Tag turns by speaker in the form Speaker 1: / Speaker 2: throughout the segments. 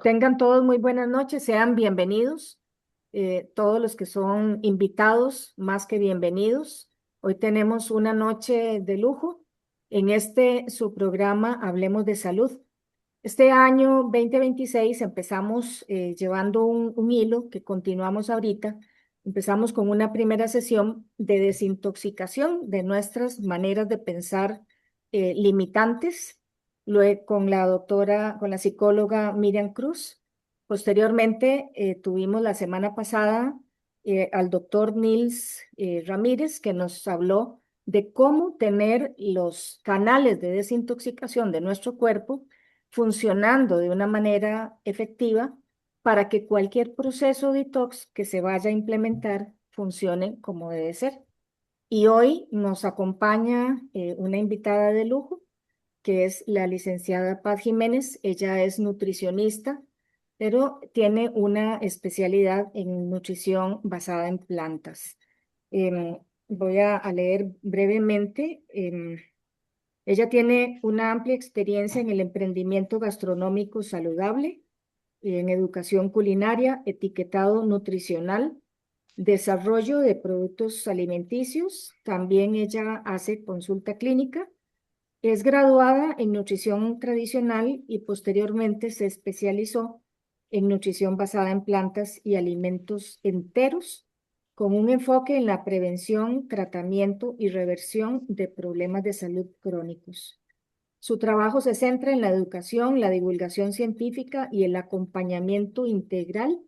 Speaker 1: Tengan todos muy buenas noches, sean bienvenidos. Todos los que son invitados, más que bienvenidos. Hoy tenemos una noche de lujo. En su programa Hablemos de Salud. Este año 2026 empezamos llevando un hilo que continuamos ahorita. Empezamos con una primera sesión de desintoxicación de nuestras maneras de pensar limitantes, luego con la psicóloga Miriam Cruz. Posteriormente tuvimos la semana pasada al doctor Nils Ramírez, que nos habló de cómo tener los canales de desintoxicación de nuestro cuerpo funcionando de una manera efectiva para que cualquier proceso detox que se vaya a implementar funcione como debe ser. Y hoy nos acompaña una invitada de lujo, que es la licenciada Paz Jiménez. Ella es nutricionista, pero tiene una especialidad en nutrición basada en plantas. Voy a leer brevemente. Ella tiene una amplia experiencia en el emprendimiento gastronómico saludable, en educación culinaria, etiquetado nutricional, desarrollo de productos alimenticios. También ella hace consulta clínica. Es graduada en nutrición tradicional y posteriormente se especializó en nutrición basada en plantas y alimentos enteros, con un enfoque en la prevención, tratamiento y reversión de problemas de salud crónicos. Su trabajo se centra en la educación, la divulgación científica y el acompañamiento integral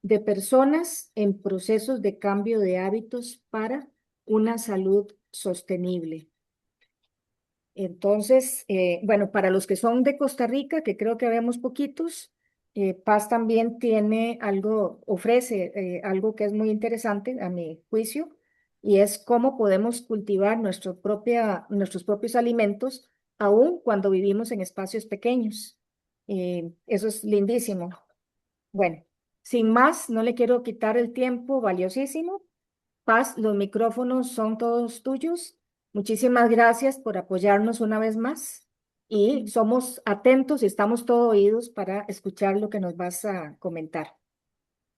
Speaker 1: de personas en procesos de cambio de hábitos para una salud sostenible. Entonces, bueno, para los que son de Costa Rica, que creo que vemos poquitos, Paz también tiene algo, ofrece algo que es muy interesante a mi juicio, y es cómo podemos cultivar nuestros propios alimentos, aun cuando vivimos en espacios pequeños. Eso es lindísimo. Bueno, sin más, no le quiero quitar el tiempo valiosísimo. Paz, los micrófonos son todos tuyos. Muchísimas gracias por apoyarnos una vez más y somos atentos y estamos todos oídos para escuchar lo que nos vas a comentar.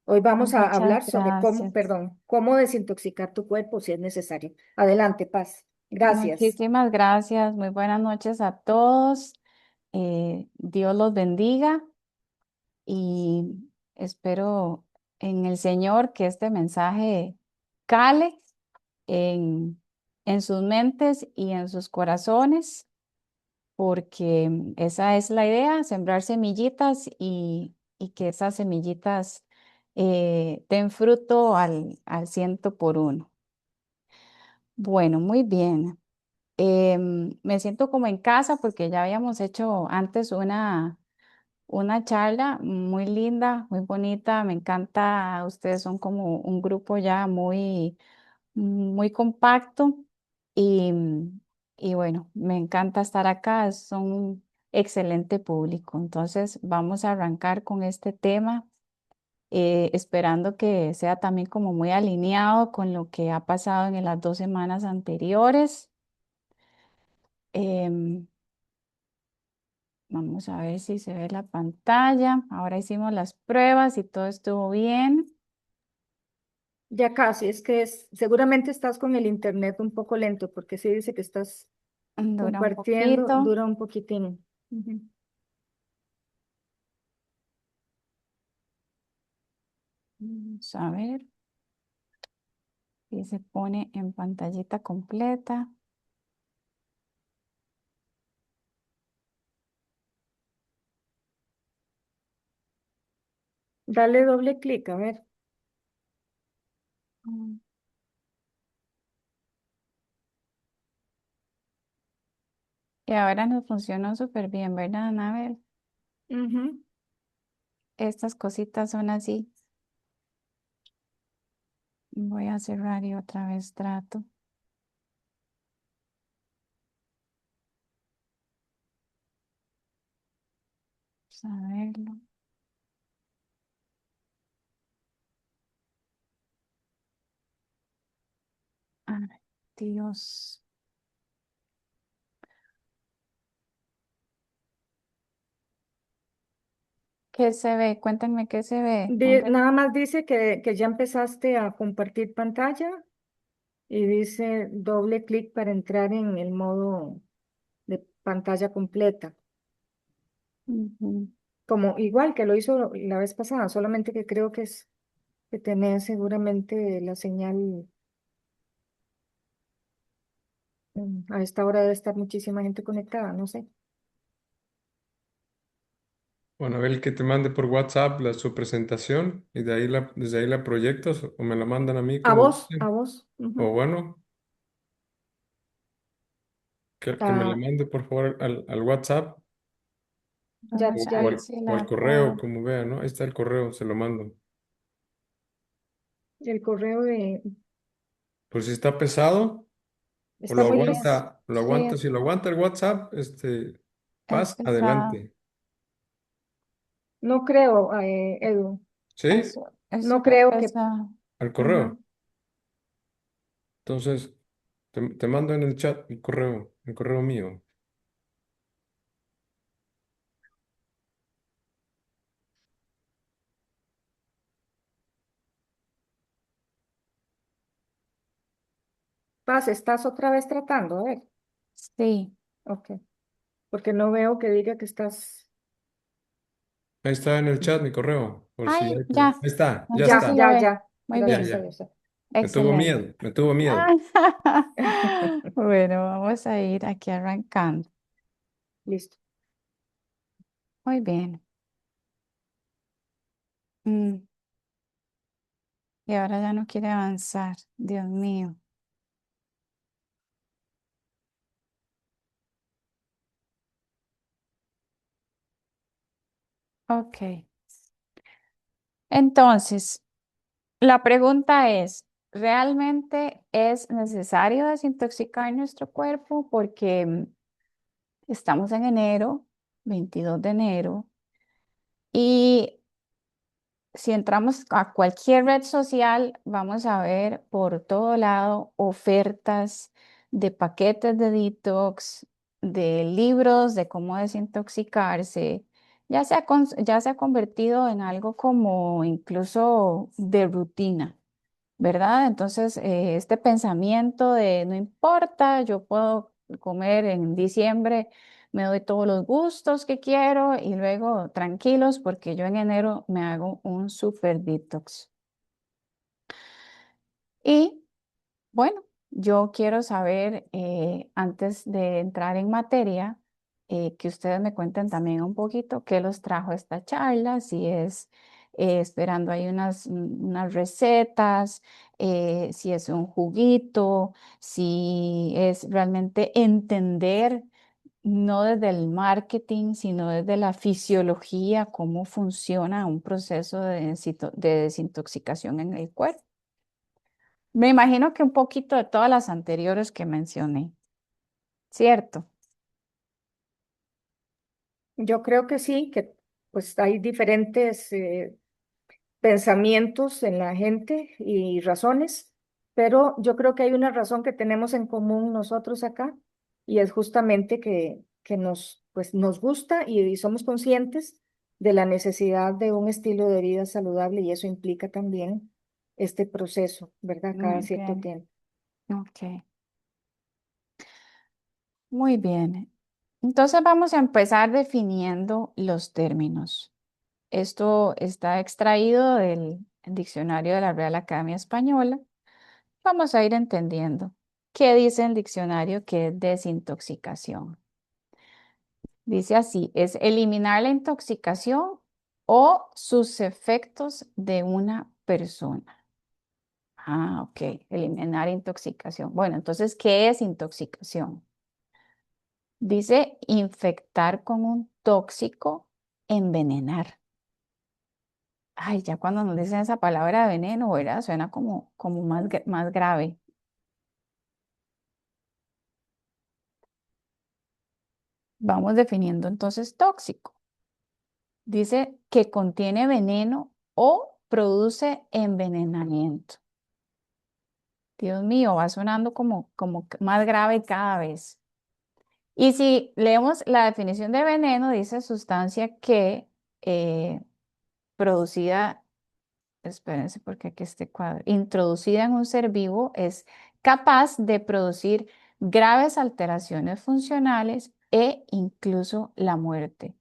Speaker 1: Hoy vamos a
Speaker 2: Muchas
Speaker 1: hablar sobre
Speaker 2: gracias.
Speaker 1: cómo desintoxicar tu cuerpo si es necesario. Adelante, Paz. Gracias.
Speaker 2: Muchísimas gracias. Muy buenas noches a todos. Dios los bendiga y espero en el Señor que este mensaje cale en, en sus mentes y en sus corazones, porque esa es la idea, sembrar semillitas y que esas semillitas den fruto al ciento por uno. Bueno, muy bien. Me siento como en casa porque ya habíamos hecho antes una charla muy linda, muy bonita. Me encanta, ustedes son como un grupo ya muy compacto y, y bueno, me encanta estar acá, son un excelente público. Entonces vamos a arrancar con este tema, esperando que sea también como muy alineado con lo que ha pasado en las 2 semanas anteriores. Em, Vamos a ver si se ve la pantalla. Ahora hicimos las pruebas y todo estuvo bien.
Speaker 1: Ya casi, seguramente estás con el internet un poco lento porque sí dice que estás
Speaker 2: Dura un
Speaker 1: compartiendo,
Speaker 2: poquito.
Speaker 1: dura un poquitín. Ujú.
Speaker 2: Vamos a ver si se pone en pantallita completa.
Speaker 1: Dale doble clic, a ver.
Speaker 2: Mm. Y ahora nos funcionó súper bien, ¿verdad, Anabel?
Speaker 1: Ujú.
Speaker 2: Estas cositas son así. Voy a cerrar y otra vez trato. Vamos a verlo. Ay, Dios. Ok, ¿Qué se ve? Cuéntenme qué se ve. Un
Speaker 1: Nada más dice que ya empezaste a compartir pantalla y dice doble clic para entrar en el modo de pantalla completa.
Speaker 2: Ujú.
Speaker 1: Como igual que lo hizo la vez pasada, solamente que creo que es que tenés seguramente la señal. A esta hora debe estar muchísima gente conectada, no sé.
Speaker 3: Bueno, a ver que te mande por WhatsApp su presentación y desde ahí la proyectas o me la mandan a mí
Speaker 1: A
Speaker 3: como
Speaker 1: vos, a
Speaker 3: gusten.
Speaker 1: vos.
Speaker 3: O
Speaker 1: Ujú.
Speaker 3: bueno, que me la
Speaker 1: Ah,
Speaker 3: mande por favor al WhatsApp
Speaker 1: ya,
Speaker 2: Vamos a
Speaker 1: ya,
Speaker 2: ver si
Speaker 3: o al
Speaker 2: la
Speaker 3: correo,
Speaker 2: puedo.
Speaker 3: como vea, ¿no? Ahí está el correo, se lo mando.
Speaker 1: el correo de...
Speaker 3: Por si está pesado o
Speaker 1: Está muy pesado.
Speaker 3: lo
Speaker 2: Sí,
Speaker 3: aguanta, si lo aguanta el WhatsApp,
Speaker 2: es
Speaker 3: paz,
Speaker 2: pesado.
Speaker 3: adelante.
Speaker 1: No creo, Edu.
Speaker 3: ¿Sí?
Speaker 2: Es
Speaker 1: No
Speaker 2: súper
Speaker 1: creo que...
Speaker 2: pesado.
Speaker 3: Al
Speaker 1: Ajá.
Speaker 3: correo. Entonces, te mando en el chat el correo mío.
Speaker 1: Paz, ¿estás otra vez tratando? A ver.
Speaker 2: Sí.
Speaker 1: Ok. Porque no veo que diga que estás...
Speaker 3: Ahí está en el chat mi correo, por si
Speaker 2: Ay,
Speaker 3: hay
Speaker 2: ya.
Speaker 3: Ahí está, ya
Speaker 2: Aquí sí
Speaker 1: Ya,
Speaker 3: está.
Speaker 2: lo
Speaker 1: ya,
Speaker 2: ve.
Speaker 1: ya.
Speaker 2: Muy
Speaker 3: Ya,
Speaker 1: Gracias
Speaker 2: bien.
Speaker 1: a
Speaker 3: ya.
Speaker 1: Dios.
Speaker 3: Me tuvo
Speaker 2: Excelente.
Speaker 3: miedo, me tuvo miedo.
Speaker 2: Ah, Bueno, vamos a ir aquí arrancando.
Speaker 1: Listo.
Speaker 2: Muy bien. Mm, Y ahora ya no quiere avanzar. Dios mío. Ok. Entonces, la pregunta es, ¿realmente es necesario desintoxicar nuestro cuerpo? Porque estamos en enero, 22 de enero, y si entramos a cualquier red social, vamos a ver por todo lado ofertas de paquetes de detox, de libros de cómo desintoxicarse. Ya se ha convertido en algo como incluso de rutina. ¿Verdad? Entonces, este pensamiento de no importa, yo puedo comer en diciembre, me doy todos los gustos que quiero y luego tranquilos porque yo en enero me hago un super detox. Y bueno, yo quiero saber, antes de entrar en materia, que ustedes me cuenten también un poquito qué los trajo esta charla, si es esperando ahí unas recetas, si es un juguito, si es realmente entender, no desde el marketing, sino desde la fisiología, cómo funciona un proceso de desintoxicación en el cuerpo. Me imagino que un poquito de todas las anteriores que mencioné, ¿cierto?
Speaker 1: Yo creo que sí, que pues hay diferentes pensamientos en la gente y razones, pero yo creo que hay una razón que tenemos en común nosotros acá y es justamente que nos, pues, nos gusta y somos conscientes de la necesidad de un estilo de vida saludable y eso implica también este proceso, ¿verdad? Cada
Speaker 2: Muy
Speaker 1: cierto
Speaker 2: bien,
Speaker 1: tiempo.
Speaker 2: ok, muy bien. Entonces vamos a empezar definiendo los términos. Esto está extraído del diccionario de la Real Academia Española. Vamos a ir entendiendo qué dice el diccionario que es desintoxicación. Dice así, es eliminar la intoxicación o sus efectos de una persona. Ah, ok, eliminar intoxicación. Bueno, entonces, ¿qué es intoxicación? Dice infectar con un tóxico, envenenar. Ay, ya cuando nos dicen esa palabra de veneno, ¿verdad? Suena como más grave. Vamos definiendo entonces tóxico. Dice que contiene veneno o produce envenenamiento. Dios mío, va sonando como más grave cada vez. Y si leemos la definición de veneno, dice sustancia que producida, espérense porque aquí este cuadro, introducida en un ser vivo es capaz de producir graves alteraciones funcionales e incluso la muerte.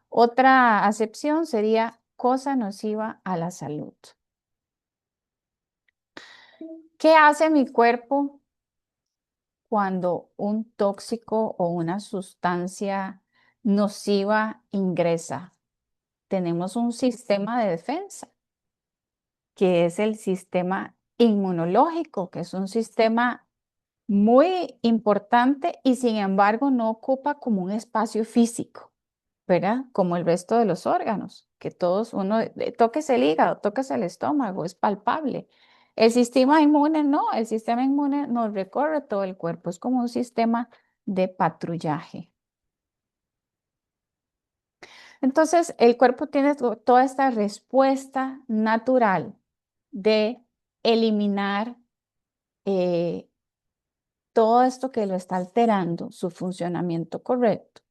Speaker 2: Otra acepción sería cosa nociva a la salud. ¿Qué hace mi cuerpo cuando un tóxico o una sustancia nociva ingresa? Tenemos un sistema de defensa, que es el sistema inmunológico, que es un sistema muy importante y sin embargo no ocupa como un espacio físico, ¿verdad? Como el resto de los órganos, que todos uno, toques el hígado, toques el estómago, es palpable. El sistema inmune no, el sistema inmune nos recorre todo el cuerpo, es como un sistema de patrullaje. Entonces, el cuerpo tiene toda esta respuesta natural de eliminar todo esto que lo está alterando su funcionamiento correcto,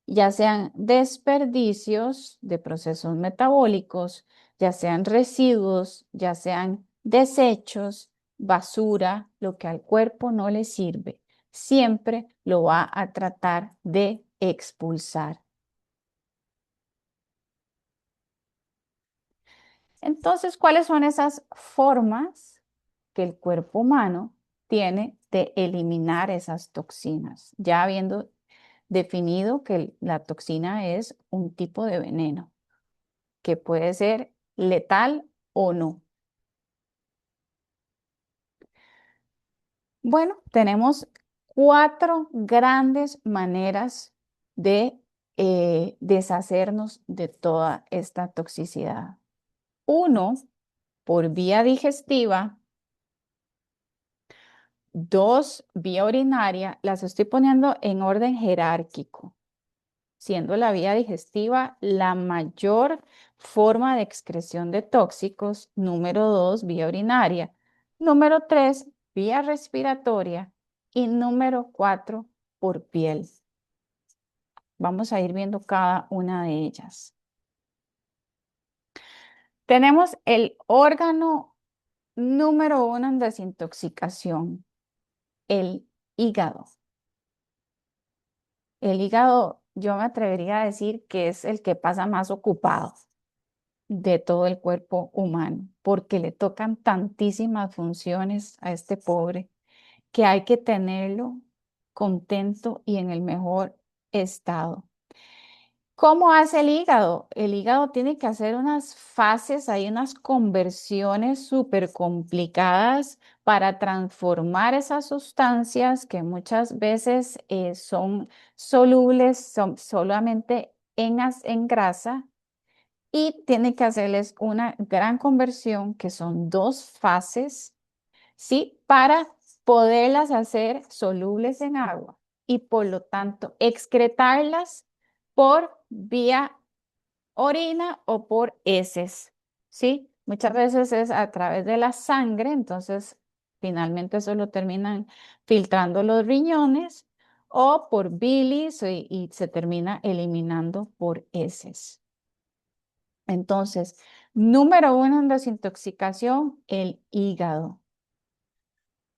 Speaker 2: ya sean desperdicios de procesos metabólicos, ya sean residuos, ya sean desechos, basura, lo que al cuerpo no le sirve, siempre lo va a tratar de expulsar. Entonces, ¿cuáles son esas formas que el cuerpo humano tiene de eliminar esas toxinas? Ya habiendo definido que la toxina es un tipo de veneno que puede ser letal o no. Bueno, tenemos 4 grandes maneras de deshacernos de toda esta toxicidad. 1, por vía digestiva. 2, vía urinaria. Las estoy poniendo en orden jerárquico, siendo la vía digestiva la mayor forma de excreción de tóxicos. Número 2, vía urinaria. Número 3, vía respiratoria. Y número 4, por piel. Vamos a ir viendo cada una de ellas. Tenemos el órgano número 1 en desintoxicación, el hígado. El hígado, yo me atrevería a decir que es el que pasa más ocupado de todo el cuerpo humano, porque le tocan tantísimas funciones a este pobre que hay que tenerlo contento y en el mejor estado. ¿Cómo hace el hígado? El hígado tiene que hacer unas fases, hay unas conversiones súper complicadas para transformar esas sustancias que muchas veces son solubles son solamente en grasa, y tiene que hacerles una gran conversión, que son 2 fases, ¿sí? Para poderlas hacer solubles en agua y por lo tanto excretarlas por vía orina o por heces, ¿sí? Muchas veces es a través de la sangre, entonces finalmente eso lo terminan filtrando los riñones, o por bilis y se termina eliminando por heces. Entonces, número 1 en desintoxicación, el hígado.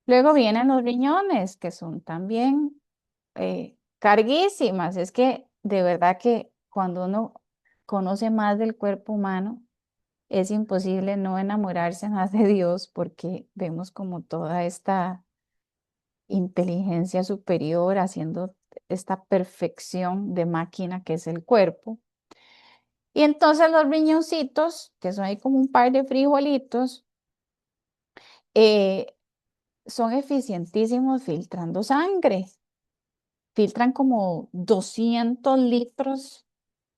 Speaker 2: Luego vienen los riñones, que son también carguísimas. Es que de verdad que cuando uno conoce más del cuerpo humano, es imposible no enamorarse más de Dios, porque vemos como toda esta inteligencia superior haciendo esta perfección de máquina que es el cuerpo. Y entonces los riñoncitos, que son ahí como un par de frijolitos, eh, son eficientísimos filtrando sangre. Filtran como 200 litros,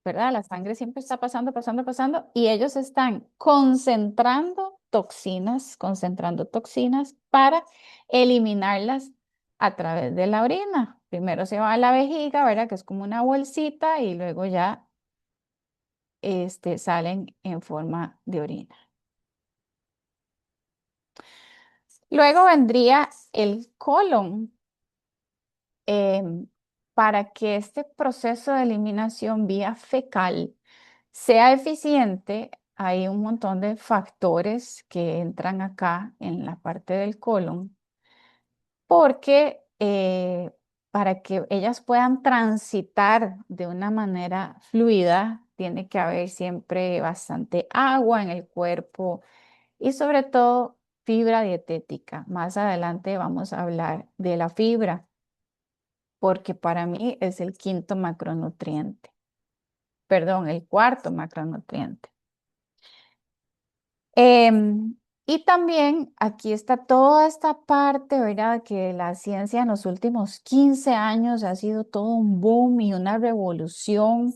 Speaker 2: ¿verdad? La sangre siempre está pasando, pasando, pasando, y ellos están concentrando toxinas para eliminarlas a través de la orina. Primero se va a la vejiga, ¿verdad? Que es como una bolsita, y luego ya salen en forma de orina. Luego vendría el colon. Para que este proceso de eliminación vía fecal sea eficiente, hay un montón de factores que entran acá en la parte del colon, porque para que ellas puedan transitar de una manera fluida, tiene que haber siempre bastante agua en el cuerpo y sobre todo fibra dietética. Más adelante vamos a hablar de la fibra, porque para mí es el quinto macronutriente, perdón, el cuarto macronutriente. Em, y también aquí está toda esta parte, ¿verdad? Que la ciencia en los últimos 15 años ha sido todo un boom y una revolución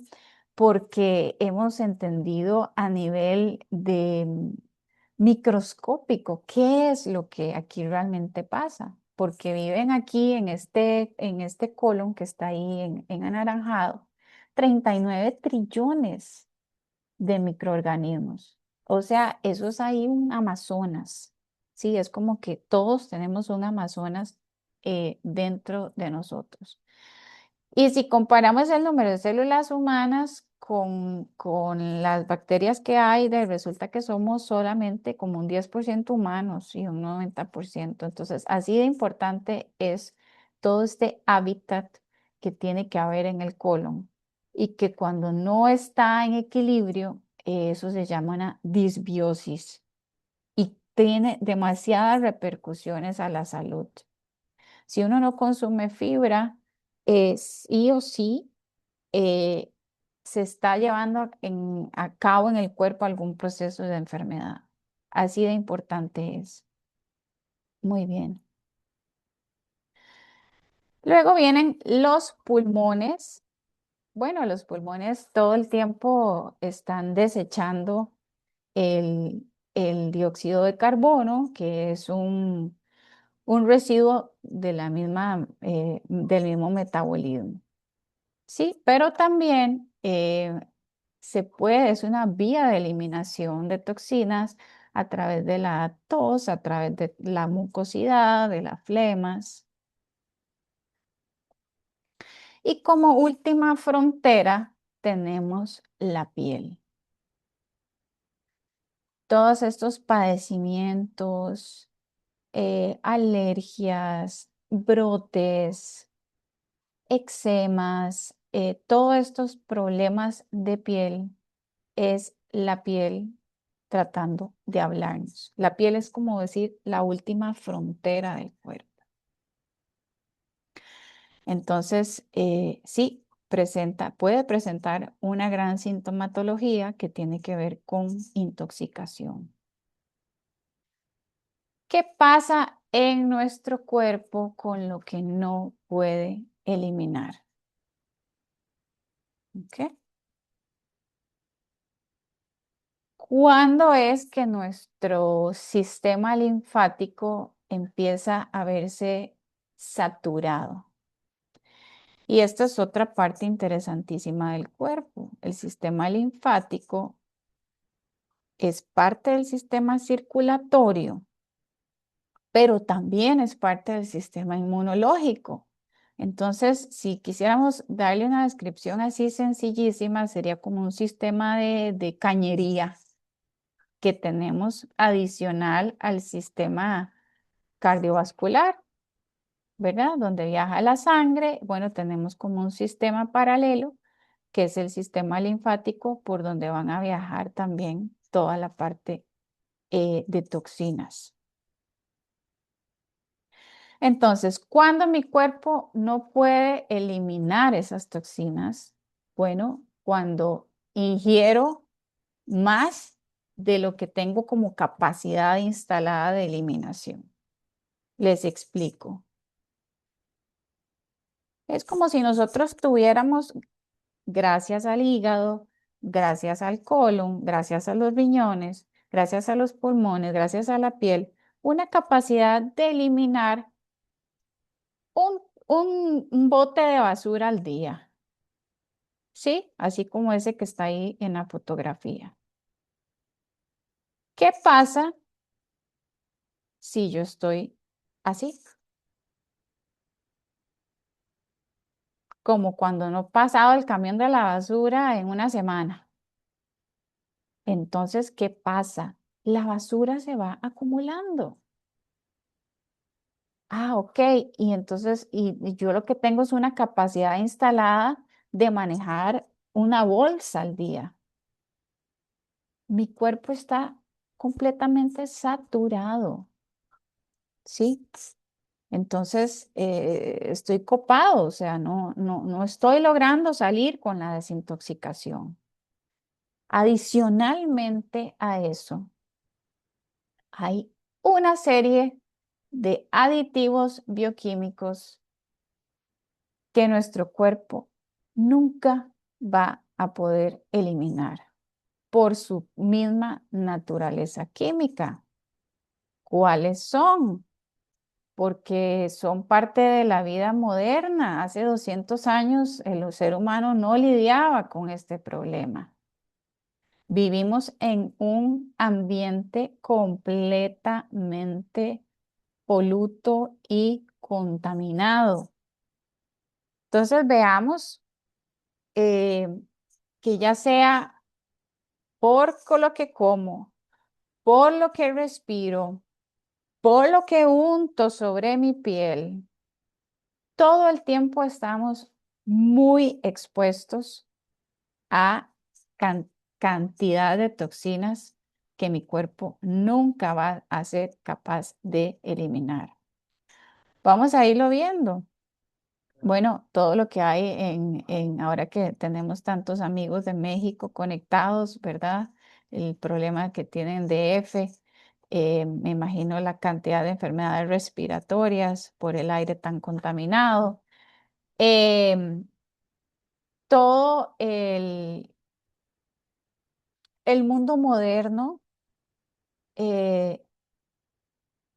Speaker 2: porque hemos entendido a nivel de microscópico qué es lo que aquí realmente pasa, porque viven aquí en este colon que está ahí en anaranjado, 39 trillones de microorganismos. O sea, eso es ahí un Amazonas. Sí, es como que todos tenemos un Amazonas dentro de nosotros. Y si comparamos el número de células humanas con las bacterias que hay, resulta que somos solamente como un 10% humanos y un 90%. Entonces, así de importante es todo este hábitat que tiene que haber en el colon y que cuando no está en equilibrio, eso se llama una disbiosis y tiene demasiadas repercusiones a la salud. Si uno no consume fibra, sí o sí eh, se está llevando a cabo en el cuerpo algún proceso de enfermedad. Así de importante es. Muy bien. Luego vienen los pulmones. Bueno, los pulmones todo el tiempo están desechando el dióxido de carbono, que es un residuo de del mismo metabolismo. Sí, pero también es una vía de eliminación de toxinas a través de la tos, a través de la mucosidad, de las flemas. Y como última frontera tenemos la piel. Todos estos padecimientos, alergias, brotes, eczemas, todos estos problemas de piel es la piel tratando de hablarnos. La piel es como decir la última frontera del cuerpo. Entonces, sí, puede presentar una gran sintomatología que tiene que ver con intoxicación. ¿Qué pasa en nuestro cuerpo con lo que no puede eliminar? ¿Ok? ¿Cuándo es que nuestro sistema linfático empieza a verse saturado? Y esta es otra parte interesantísima del cuerpo. El sistema linfático es parte del sistema circulatorio, pero también es parte del sistema inmunológico. Entonces, si quisiéramos darle una descripción así sencillísima, sería como un sistema de cañería que tenemos adicional al sistema cardiovascular, ¿verdad? Donde viaja la sangre, bueno, tenemos como un sistema paralelo, que es el sistema linfático, por donde van a viajar también toda la parte de toxinas. Entonces, cuando mi cuerpo no puede eliminar esas toxinas, bueno, cuando ingiero más de lo que tengo como capacidad instalada de eliminación. Les explico. Es como si nosotros tuviéramos, gracias al hígado, gracias al colon, gracias a los riñones, gracias a los pulmones, gracias a la piel, una capacidad de eliminar un bote de basura al día. ¿Sí? Así como ese que está ahí en la fotografía. ¿Qué pasa si yo estoy así? Como cuando no he pasado el camión de la basura en una semana. Entonces, ¿qué pasa? La basura se va acumulando. Ah, ok. Y entonces, y yo lo que tengo es una capacidad instalada de manejar una bolsa al día. Mi cuerpo está completamente saturado, ¿sí? Entonces, estoy copado, o sea, no estoy logrando salir con la desintoxicación. Adicionalmente a eso, hay una serie de aditivos bioquímicos que nuestro cuerpo nunca va a poder eliminar por su misma naturaleza química. ¿Cuáles son? Porque son parte de la vida moderna. Hace 200 años el ser humano no lidiaba con este problema. Vivimos en un ambiente completamente poluto y contaminado. Entonces veamos eh, que ya sea por lo que como, por lo que respiro, por lo que unto sobre mi piel, todo el tiempo estamos muy expuestos a can- cantidad de toxinas que mi cuerpo nunca va a ser capaz de eliminar. Vamos a irlo viendo. Bueno, todo lo que hay ahora que tenemos tantos amigos de México conectados, ¿verdad? El problema que tienen DF, me imagino la cantidad de enfermedades respiratorias por el aire tan contaminado. Em, todo el mundo moderno, eh,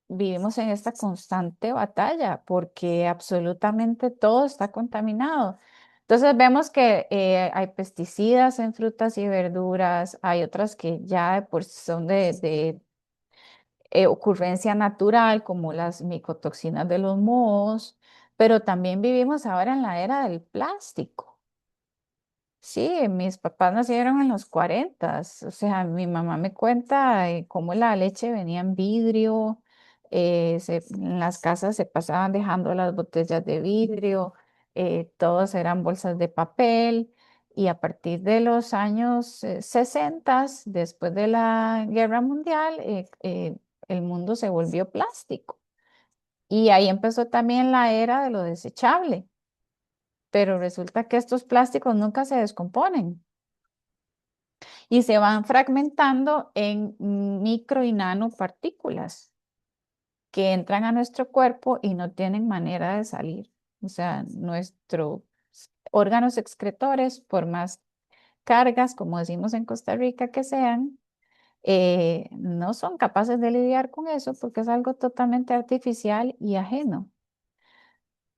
Speaker 2: vivimos en esta constante batalla porque absolutamente todo está contaminado. Entonces vemos que hay pesticidas en frutas y verduras, hay otras que ya de por sí son de ocurrencia natural, como las micotoxinas de los mohos, pero también vivimos ahora en la era del plástico. Sí, mis papás nacieron en los 40, o sea, mi mamá me cuenta cómo la leche venía en vidrio, en las casas se pasaban dejando las botellas de vidrio, todos eran bolsas de papel y a partir de los años 60, después de la Guerra Mundial, el mundo se volvió plástico y ahí empezó también la era de lo desechable, pero resulta que estos plásticos nunca se descomponen y se van fragmentando en micro y nanopartículas que entran a nuestro cuerpo y no tienen manera de salir. O sea, nuestros órganos excretores, por más cargas, como decimos en Costa Rica, que sean, no son capaces de lidiar con eso porque es algo totalmente artificial y ajeno.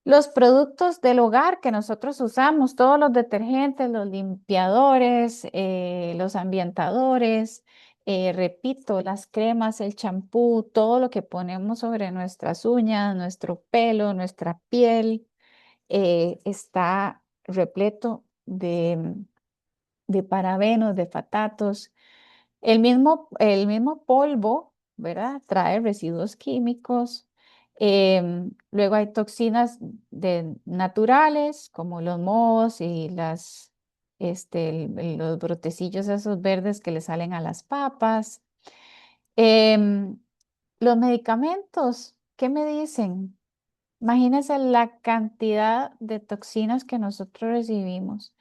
Speaker 2: Los productos del hogar que nosotros usamos, todos los detergentes, los limpiadores, los ambientadores, repito, las cremas, el champú, todo lo que ponemos sobre nuestras uñas, nuestro pelo, nuestra piel, está repleto de parabenos, de fatatos. El mismo polvo, ¿verdad? Trae residuos químicos. Luego hay toxinas naturales, como los mohos y los brotecillos esos verdes que le salen a las papas. Em, los medicamentos, ¿qué me dicen? Imagínense la cantidad de toxinas que nosotros recibimos.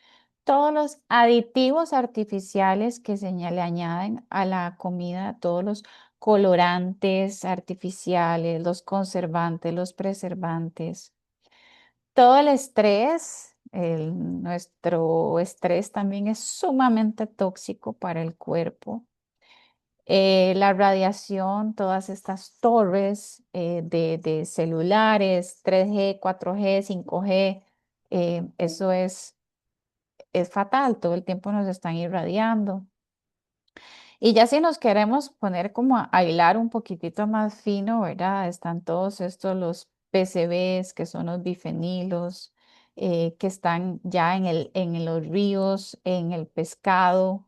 Speaker 2: Todos los aditivos artificiales que le añaden a la comida, todos los colorantes artificiales, los conservantes, los preservantes, todo el estrés, nuestro estrés también es sumamente tóxico para el cuerpo. La radiación, todas estas torres de celulares, 3G, 4G, 5G, eso es fatal, todo el tiempo nos están irradiando. Y ya si nos queremos poner como a hilar un poquitito más fino, ¿verdad? Están todos estos, los PCBs, que son los bifenilos, que están ya en los ríos, en el pescado.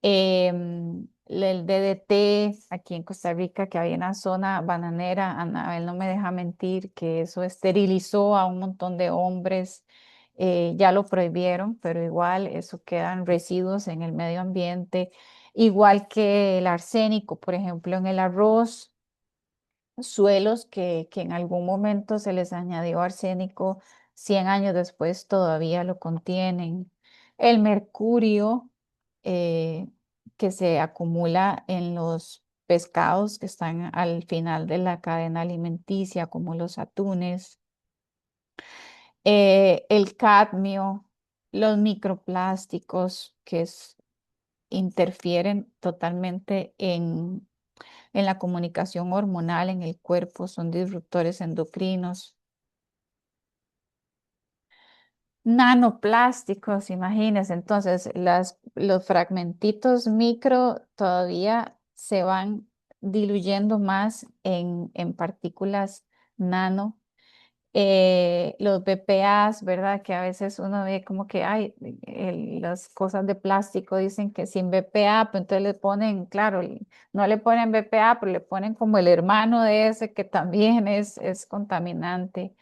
Speaker 2: El DDT aquí en Costa Rica, que había una zona bananera, Anabel no me deja mentir, que eso esterilizó a un montón de hombres. Ya lo prohibieron, pero igual eso quedan residuos en el medio ambiente, igual que el arsénico, por ejemplo, en el arroz, suelos que en algún momento se les añadió arsénico, 100 años después todavía lo contienen. El mercurio eh, que se acumula en los pescados que están al final de la cadena alimenticia, como los atunes. El cadmio, los microplásticos interfieren totalmente en la comunicación hormonal en el cuerpo, son disruptores endocrinos. Nanoplásticos, imagínense, entonces los fragmentitos micro todavía se van diluyendo más en partículas nano. Los BPAs, ¿verdad? Que a veces uno ve como que hay las cosas de plástico dicen que sin BPA, pues entonces le ponen, claro, no le ponen BPA, pero le ponen como el hermano de ese que también es contaminante.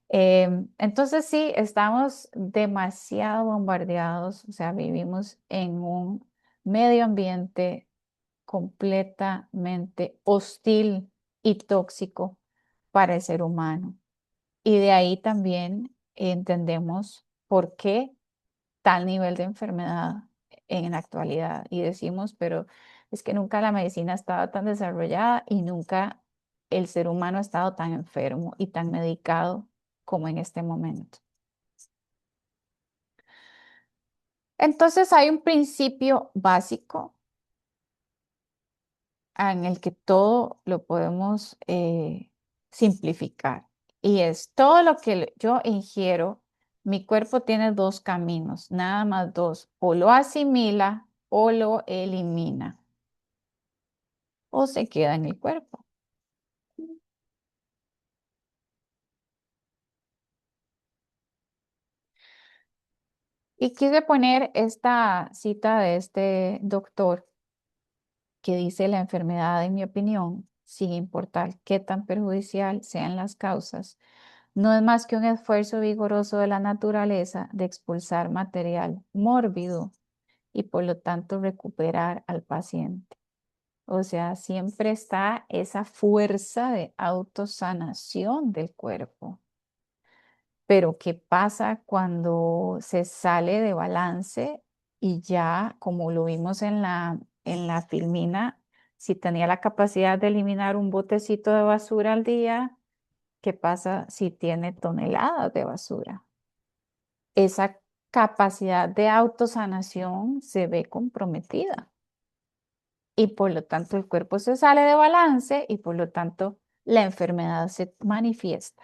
Speaker 2: Entonces sí, estamos demasiado bombardeados, o sea, vivimos en un medio ambiente completamente hostil y tóxico para el ser humano. Y de ahí también entendemos por qué tal nivel de enfermedad en la actualidad. Y decimos, pero es que nunca la medicina estaba tan desarrollada y nunca el ser humano ha estado tan enfermo y tan medicado como en este momento. Entonces hay un principio básico en el que todo lo podemos simplificar. Y es todo lo que yo ingiero, mi cuerpo tiene dos caminos, nada más dos, o lo asimila o lo elimina, o se queda en el cuerpo. Y quise poner esta cita de este doctor que dice la enfermedad, en mi opinión, sin importar qué tan perjudicial sean las causas, no es más que un esfuerzo vigoroso de la naturaleza de expulsar material mórbido y por lo tanto recuperar al paciente. O sea, siempre está esa fuerza de autosanación del cuerpo. Pero ¿qué pasa cuando se sale de balance y ya, como lo vimos en la filmina, si tenía la capacidad de eliminar un botecito de basura al día, ¿qué pasa si tiene toneladas de basura? Esa capacidad de autosanación se ve comprometida y por lo tanto el cuerpo se sale de balance y por lo tanto la enfermedad se manifiesta.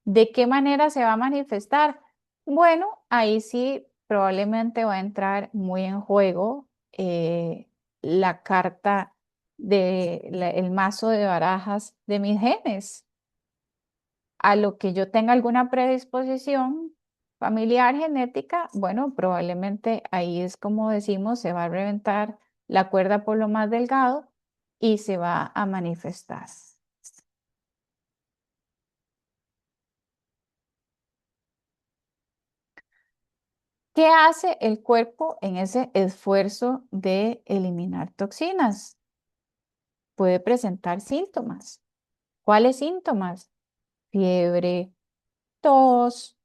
Speaker 2: ¿De qué manera se va a manifestar? Bueno, ahí sí probablemente va a entrar muy en juego la carta el mazo de barajas de mis genes. A lo que yo tenga alguna predisposición familiar genética, bueno, probablemente ahí es como decimos, se va a reventar la cuerda por lo más delgado y se va a manifestar. ¿Qué hace el cuerpo en ese esfuerzo de eliminar toxinas? Puede presentar síntomas. ¿Cuáles síntomas? Fiebre, tos,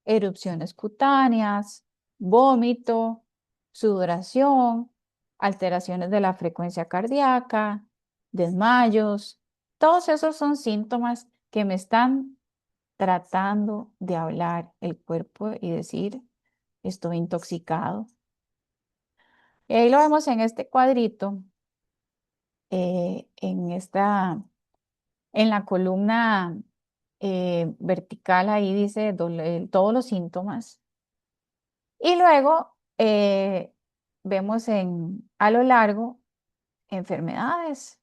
Speaker 2: erupciones cutáneas, vómito, sudoración, alteraciones de la frecuencia cardíaca, desmayos. Todos esos son síntomas que me están tratando de hablar el cuerpo y decir, estoy intoxicado. Y ahí lo vemos en este cuadrito, en la columna vertical, ahí dice todos los síntomas. Y luego vemos a lo largo enfermedades.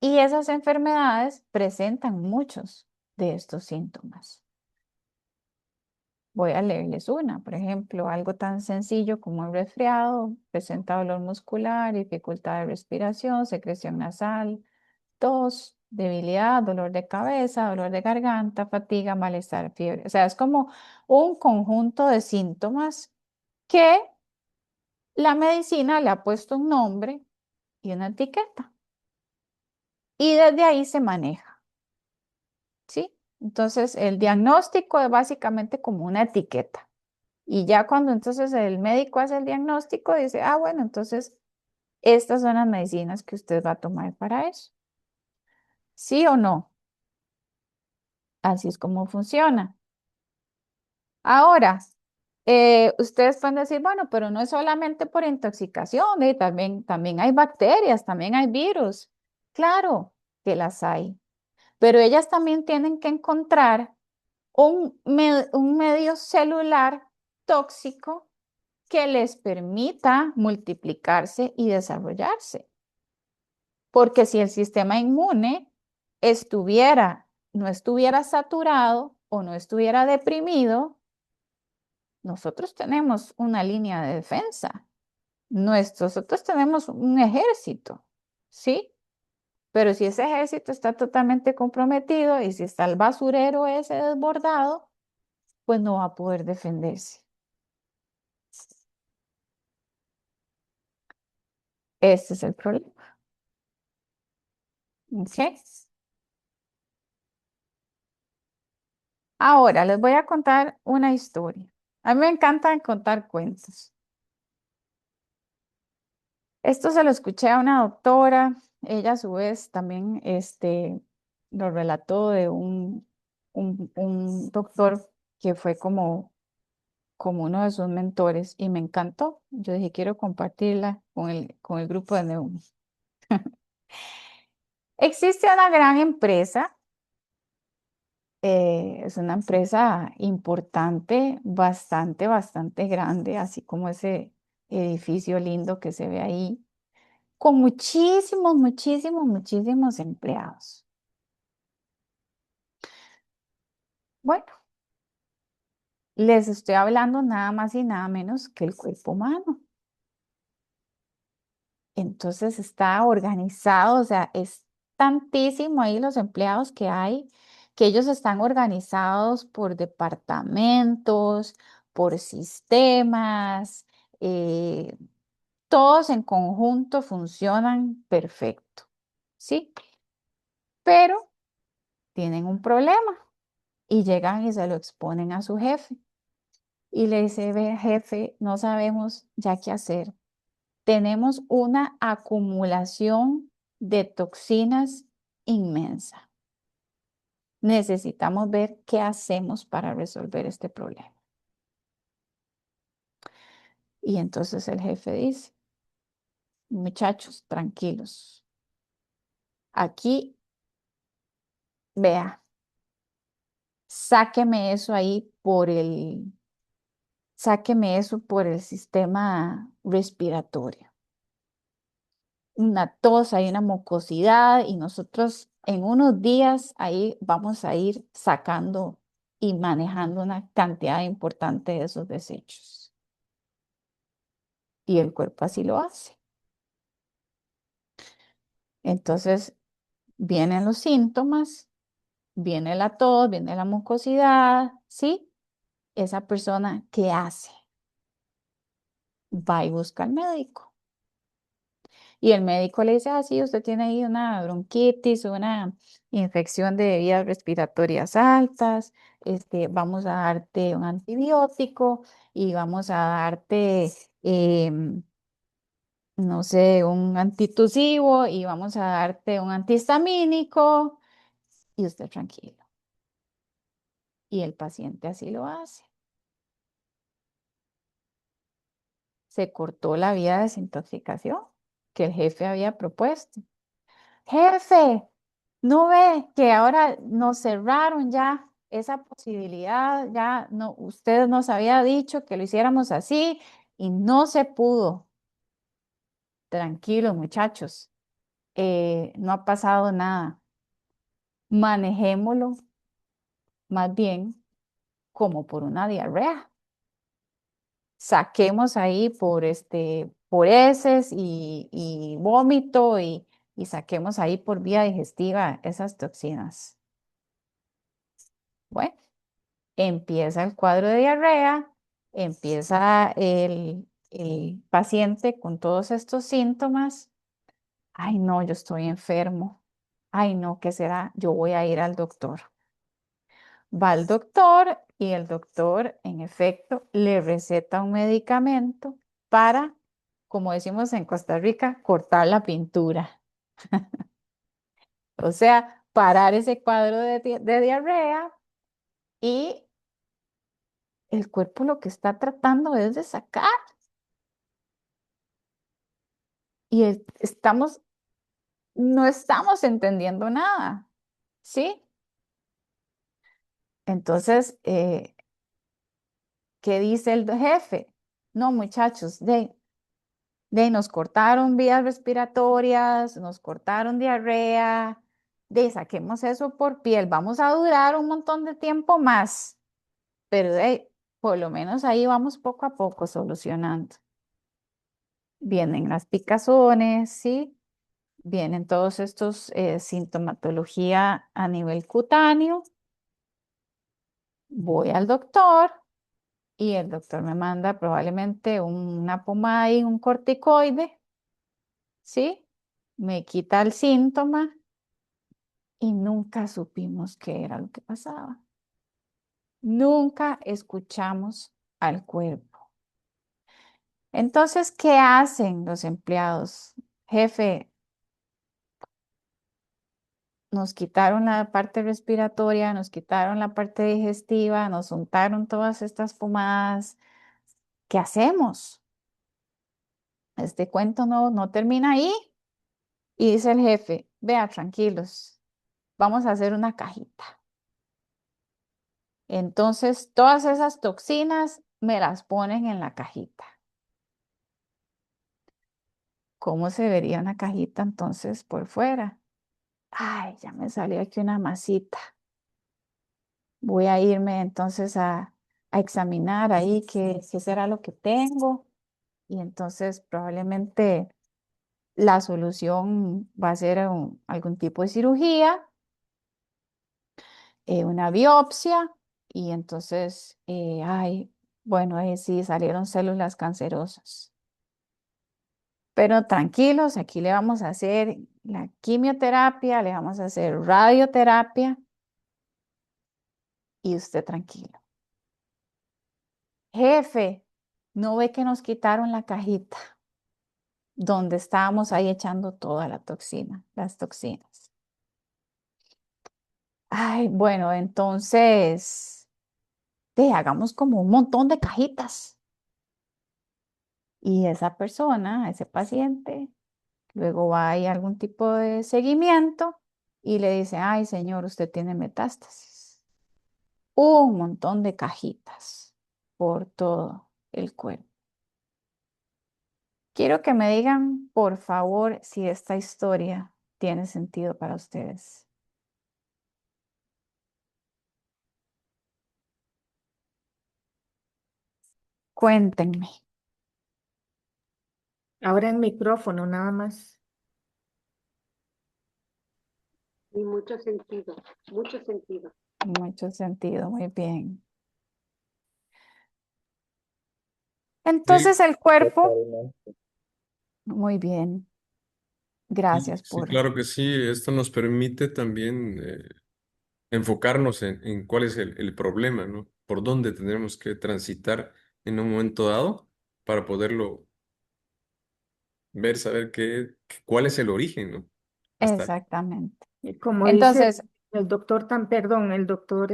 Speaker 2: Y esas enfermedades presentan muchos de estos síntomas. Voy a leerles una, por ejemplo, algo tan sencillo como un resfriado, presenta dolor muscular, dificultad de respiración, secreción nasal, tos, debilidad, dolor de cabeza, dolor de garganta, fatiga, malestar, fiebre. O sea, es como un conjunto de síntomas que la medicina le ha puesto un nombre y una etiqueta. Y desde ahí se maneja, ¿sí? Entonces, el diagnóstico es básicamente como una etiqueta. Y ya cuando entonces el médico hace el diagnóstico, dice, ah, bueno, entonces estas son las medicinas que usted va a tomar para eso. ¿Sí o no? Así es como funciona. Ahora, ustedes pueden decir, bueno, pero no es solamente por intoxicación, también hay bacterias, también hay virus. Claro que las hay, pero ellas también tienen que encontrar un medio celular tóxico que les permita multiplicarse y desarrollarse. Porque si el sistema inmune no estuviera saturado o no estuviera deprimido, nosotros tenemos una línea de defensa. Nosotros tenemos un ejército, ¿sí? Pero si ese ejército está totalmente comprometido y si está el basurero ese desbordado, pues no va a poder defenderse. Ese es el problema. ¿Ok? Ahora les voy a contar una historia. A mí me encanta contar cuentos. Esto se lo escuché a una doctora. Ella a su vez también lo relató de un doctor que fue como uno de sus mentores y me encantó. Yo dije, quiero compartirla con el grupo de Neum. Existe una gran empresa, es una empresa importante, bastante grande, así como ese edificio lindo que se ve ahí, con muchísimos empleados. Bueno, les estoy hablando nada más y nada menos que el cuerpo humano. Entonces está organizado, o sea, es tantísimo ahí los empleados que hay, que ellos están organizados por departamentos, por sistemas, eh, todos en conjunto funcionan perfecto, ¿sí? Pero tienen un problema y llegan y se lo exponen a su jefe y le dice, ve, jefe, no sabemos ya qué hacer. Tenemos una acumulación de toxinas inmensa. Necesitamos ver qué hacemos para resolver este problema. Y entonces el jefe dice, muchachos, tranquilos. Aquí, vea, sáqueme eso ahí sáqueme eso por el sistema respiratorio. Una tos, hay una mucosidad y nosotros en unos días ahí vamos a ir sacando y manejando una cantidad importante de esos desechos. Y el cuerpo así lo hace. Entonces vienen los síntomas, viene la tos, viene la mucosidad, ¿sí? Esa persona, ¿qué hace? Va y busca al médico. Y el médico le dice, ah, sí, usted tiene ahí una bronquitis, una infección de vías respiratorias altas, vamos a darte un antibiótico y vamos a darte, no sé, un antitusivo y vamos a darte un antihistamínico y usted tranquilo. Y el paciente así lo hace. Se cortó la vía de desintoxicación que el jefe había propuesto. Jefe, ¿no ve que ahora nos cerraron ya esa posibilidad? Ya no, usted nos había dicho que lo hiciéramos así y no se pudo. Tranquilos, muchachos, no ha pasado nada. Manejémoslo más bien como por una diarrea. Saquemos ahí por heces y vómito y saquemos ahí por vía digestiva esas toxinas. Bueno, empieza el cuadro de diarrea, empieza el paciente con todos estos síntomas. Ay, no, yo estoy enfermo. Ay, no, ¿qué será? Yo voy a ir al doctor. Va al doctor y el doctor, en efecto, le receta un medicamento para, como decimos en Costa Rica, cortar la pintura. O sea, parar ese cuadro de diarrea y el cuerpo lo que está tratando es de sacar. Y no estamos entendiendo nada, ¿sí? Entonces, ¿qué dice el jefe? No, muchachos, nos cortaron vías respiratorias, nos cortaron diarrea, saquemos eso por piel, vamos a durar un montón de tiempo más, pero por lo menos ahí vamos poco a poco solucionando. Vienen las picazones, ¿sí? Vienen todos estos sintomatología a nivel cutáneo. Voy al doctor y el doctor me manda probablemente una pomada y un corticoide, ¿sí? Me quita el síntoma y nunca supimos qué era lo que pasaba. Nunca escuchamos al cuerpo. Entonces, ¿qué hacen los empleados? Jefe, nos quitaron la parte respiratoria, nos quitaron la parte digestiva, nos untaron todas estas pomadas. ¿Qué hacemos? Este cuento no termina ahí. Y dice el jefe, vea, tranquilos, vamos a hacer una cajita. Entonces, todas esas toxinas me las ponen en la cajita. ¿Cómo se vería una cajita entonces por fuera? Ay, ya me salió aquí una masita. Voy a irme entonces a examinar ahí qué será lo que tengo. Y entonces probablemente la solución va a ser algún tipo de cirugía, una biopsia. Y entonces, ay, bueno, ahí sí salieron células cancerosas. Pero tranquilos, aquí le vamos a hacer la quimioterapia, le vamos a hacer radioterapia y usted tranquilo. Jefe, ¿no ve que nos quitaron la cajita donde estábamos ahí echando toda la toxina, las toxinas? Ay, bueno, entonces, hagamos como un montón de cajitas. Y esa persona, ese paciente, luego va a ir a algún tipo de seguimiento y le dice, ay, señor, usted tiene metástasis. Un montón de cajitas por todo el cuerpo. Quiero que me digan, por favor, si esta historia tiene sentido para ustedes. Cuéntenme.
Speaker 1: Ahora en micrófono nada más.
Speaker 4: Y mucho sentido, mucho sentido.
Speaker 2: Mucho sentido, muy bien. Entonces el cuerpo,
Speaker 5: Totalmente.
Speaker 2: muy bien.
Speaker 3: Sí,
Speaker 2: Gracias
Speaker 3: sí,
Speaker 2: por...
Speaker 3: claro que sí. Esto nos permite también enfocarnos en cuál es el problema, ¿no? Por dónde tendremos que transitar en un momento dado para poderlo ver, saber cuál es el origen, ¿no? Hasta
Speaker 2: Exactamente.
Speaker 1: Y como dice
Speaker 2: Entonces,
Speaker 1: el doctor perdón, el doctor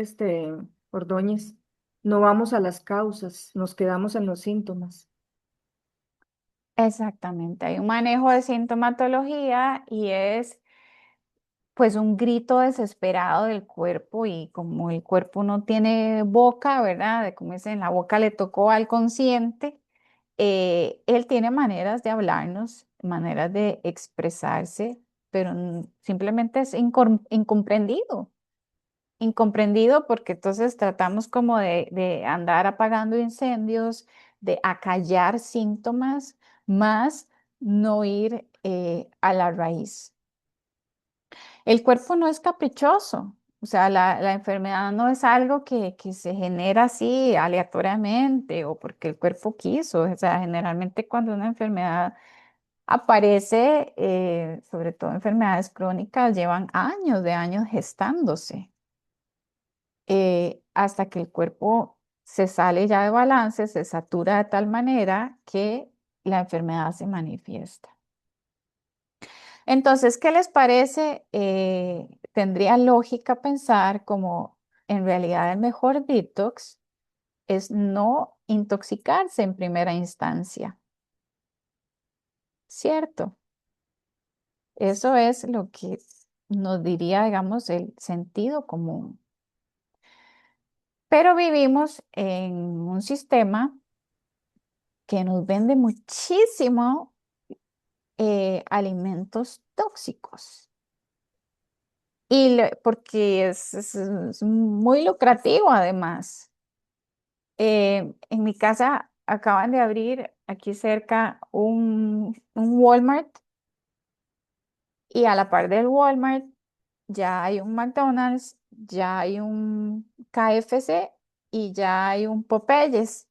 Speaker 1: Ordóñez, no vamos a las causas, nos quedamos en los síntomas.
Speaker 2: exactamente, hay un manejo de sintomatología y es pues un grito desesperado del cuerpo y como el cuerpo no tiene boca, ¿verdad? De como dicen, la boca le tocó al consciente, él tiene maneras de hablarnos, maneras de expresarse, pero simplemente es incomprendido. incomprendido porque entonces tratamos como de andar apagando incendios, de acallar síntomas, más no ir a la raíz. El cuerpo no es caprichoso, o sea, la enfermedad no es algo que se genera así aleatoriamente o porque el cuerpo quiso, o sea, generalmente cuando una enfermedad aparece, sobre todo enfermedades crónicas, llevan años de años gestándose, hasta que el cuerpo se sale ya de balance, se satura de tal manera que la enfermedad se manifiesta. Entonces, ¿qué les parece? Tendría lógica pensar como en realidad el mejor detox es no intoxicarse en primera instancia, ¿cierto? Eso es lo que nos diría, digamos, el sentido común. Pero vivimos en un sistema que nos vende muchísimo alimentos tóxicos. Porque es muy lucrativo además. En mi casa acaban de abrir aquí cerca un Walmart y a la par del Walmart ya hay un McDonald's, ya hay un KFC y ya hay un Popeyes.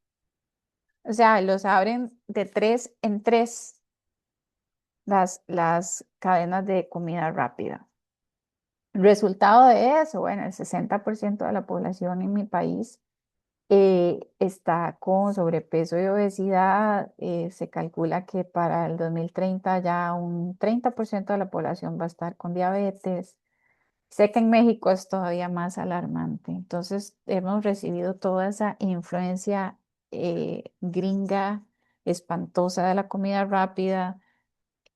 Speaker 2: O sea, los abren de 3 en 3 las cadenas de comida rápida. Resultado de eso, bueno, el 60% de la población en mi país está con sobrepeso y obesidad. Se calcula que para el 2030 ya un 30% de la población va a estar con diabetes. Sé que en México es todavía más alarmante. Entonces, hemos recibido toda esa influencia gringa, espantosa de la comida rápida.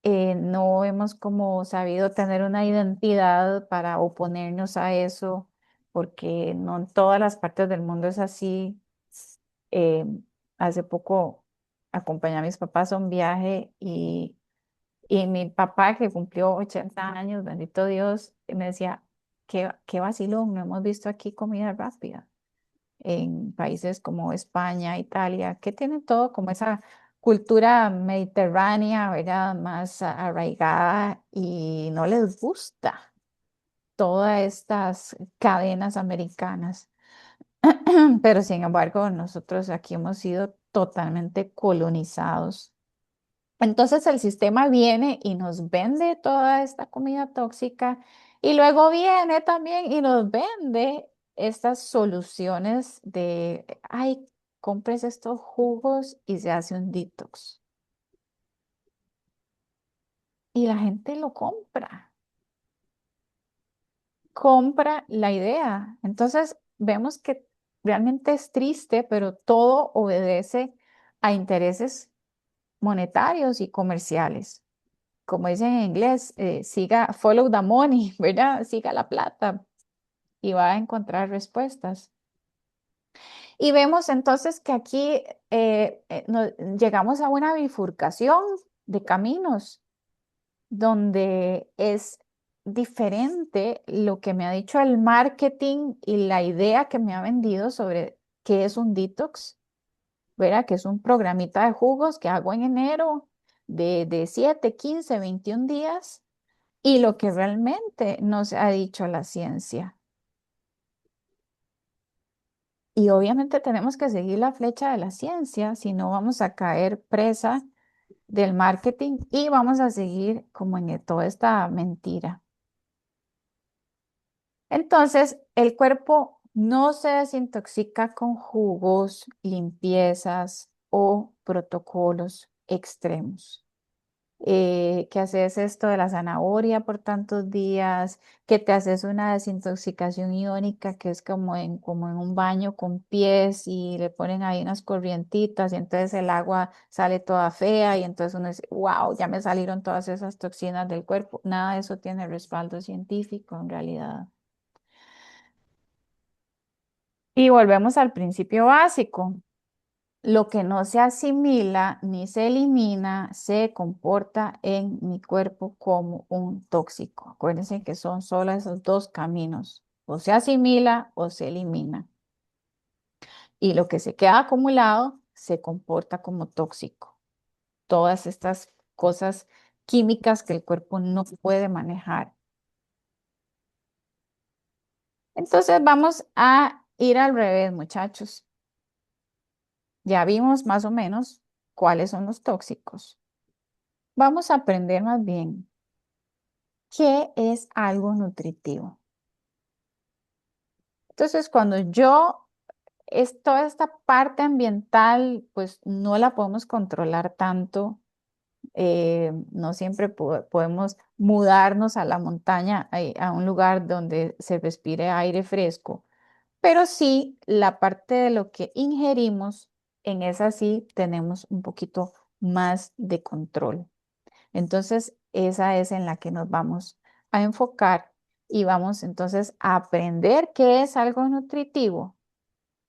Speaker 2: No hemos como sabido tener una identidad para oponernos a eso, porque no en todas las partes del mundo es así. Eh, Hace poco acompañé a mis papás a un viaje y mi papá, que cumplió 80 años, bendito Dios, me decía, qué vacilón, no hemos visto aquí comida rápida en países como España, Italia, que tienen todo como esa cultura mediterránea, ¿verdad? Más arraigada y no les gusta todas estas cadenas americanas. Pero sin embargo, nosotros aquí hemos sido totalmente colonizados. Entonces el sistema viene y nos vende toda esta comida tóxica y luego viene también y nos vende estas soluciones de, ay, compres estos jugos y se hace un detox. Y la gente lo compra la idea. Entonces vemos que realmente es triste, pero todo obedece a intereses monetarios y comerciales. Como dicen en inglés, siga, follow the money, ¿verdad? Siga la plata y va a encontrar respuestas. Y vemos entonces que aquí llegamos a una bifurcación de caminos donde es diferente lo que me ha dicho el marketing y la idea que me ha vendido sobre qué es un detox, ¿verdad? Que es un programita de jugos que hago en enero de 7, 15, 21 días y lo que realmente nos ha dicho la ciencia. Y obviamente tenemos que seguir la flecha de la ciencia, si no vamos a caer presa del marketing y vamos a seguir como en toda esta mentira. Entonces, el cuerpo no se desintoxica con jugos, limpiezas o protocolos extremos. Que haces esto de la zanahoria por tantos días, que te haces una desintoxicación iónica, que es como en un baño con pies y le ponen ahí unas corrientitas y entonces el agua sale toda fea y entonces uno dice, wow, ya me salieron todas esas toxinas del cuerpo. Nada de eso tiene respaldo científico en realidad. Y volvemos al principio básico. Lo que no se asimila ni se elimina se comporta en mi cuerpo como un tóxico. Acuérdense que son solo esos dos caminos. o se asimila o se elimina. Y lo que se queda acumulado se comporta como tóxico. Todas estas cosas químicas que el cuerpo no puede manejar. Entonces vamos a ir al revés, muchachos. Ya vimos más o menos cuáles son los tóxicos. Vamos a aprender más bien qué es algo nutritivo. Entonces, cuando toda esta parte ambiental, pues no la podemos controlar tanto. No siempre podemos mudarnos a la montaña, a un lugar donde se respire aire fresco, pero sí la parte de lo que ingerimos, en esa sí tenemos un poquito más de control. Entonces, esa es en la que nos vamos a enfocar y vamos entonces a aprender qué es algo nutritivo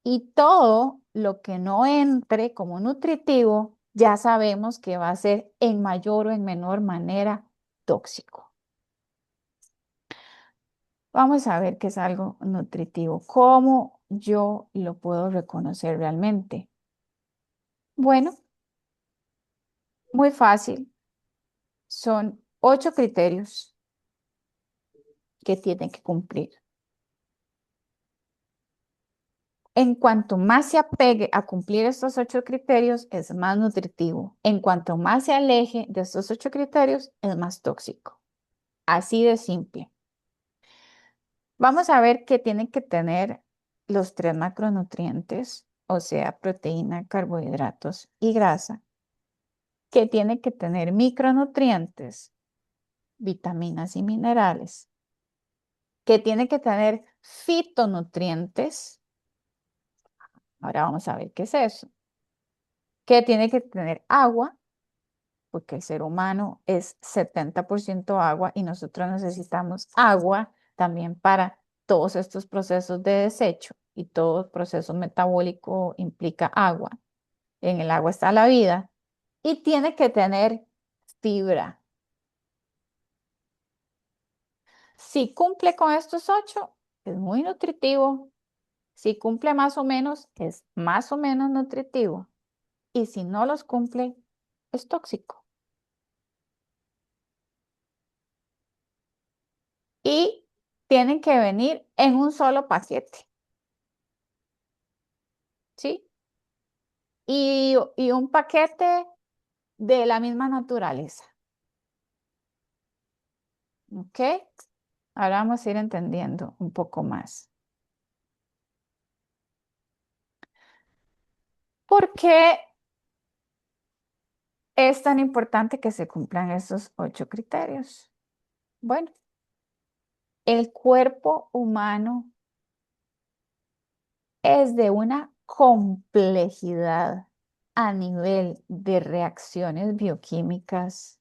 Speaker 2: y todo lo que no entre como nutritivo, ya sabemos que va a ser en mayor o en menor manera tóxico. Vamos a ver qué es algo nutritivo. ¿Cómo yo lo puedo reconocer realmente? Bueno, muy fácil. Son 8 criterios que tienen que cumplir. En cuanto más se apegue a cumplir estos 8 criterios, es más nutritivo. En cuanto más se aleje de estos 8 criterios, es más tóxico. Así de simple. Vamos a ver que tienen que tener los 3 macronutrientes, o sea, proteína, carbohidratos y grasa, que tiene que tener micronutrientes, vitaminas y minerales, que tiene que tener fitonutrientes. Ahora vamos a ver qué es eso. Que tiene que tener agua, porque el ser humano es 70% agua y nosotros necesitamos agua también para todos estos procesos de desecho y todo proceso metabólico implica agua. En el agua está la vida y tiene que tener fibra. Si cumple con estos 8, es muy nutritivo. Si cumple más o menos, es más o menos nutritivo. Y si no los cumple, es tóxico. Y tienen que venir en un solo paquete, ¿sí? Y un paquete de la misma naturaleza, ¿ok? Ahora vamos a ir entendiendo un poco más. ¿Por qué es tan importante que se cumplan esos 8 criterios? Bueno, el cuerpo humano es de una complejidad a nivel de reacciones bioquímicas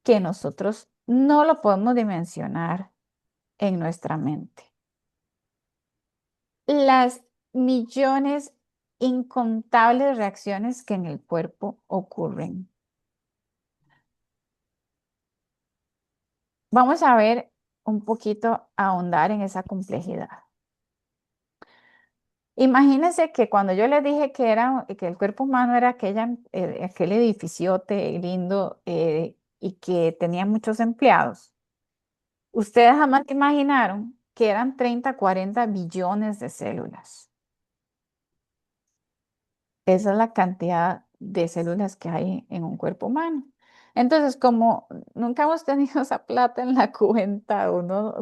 Speaker 2: que nosotros no lo podemos dimensionar en nuestra mente. Las millones incontables reacciones que en el cuerpo ocurren. Vamos a ver un poquito, ahondar en esa complejidad. Imagínense que cuando yo les dije que el cuerpo humano era aquel edificiote lindo y que tenía muchos empleados, ustedes jamás imaginaron que eran 30, 40 billones de células. Esa es la cantidad de células que hay en un cuerpo humano. Entonces, como nunca hemos tenido esa plata en la cuenta o no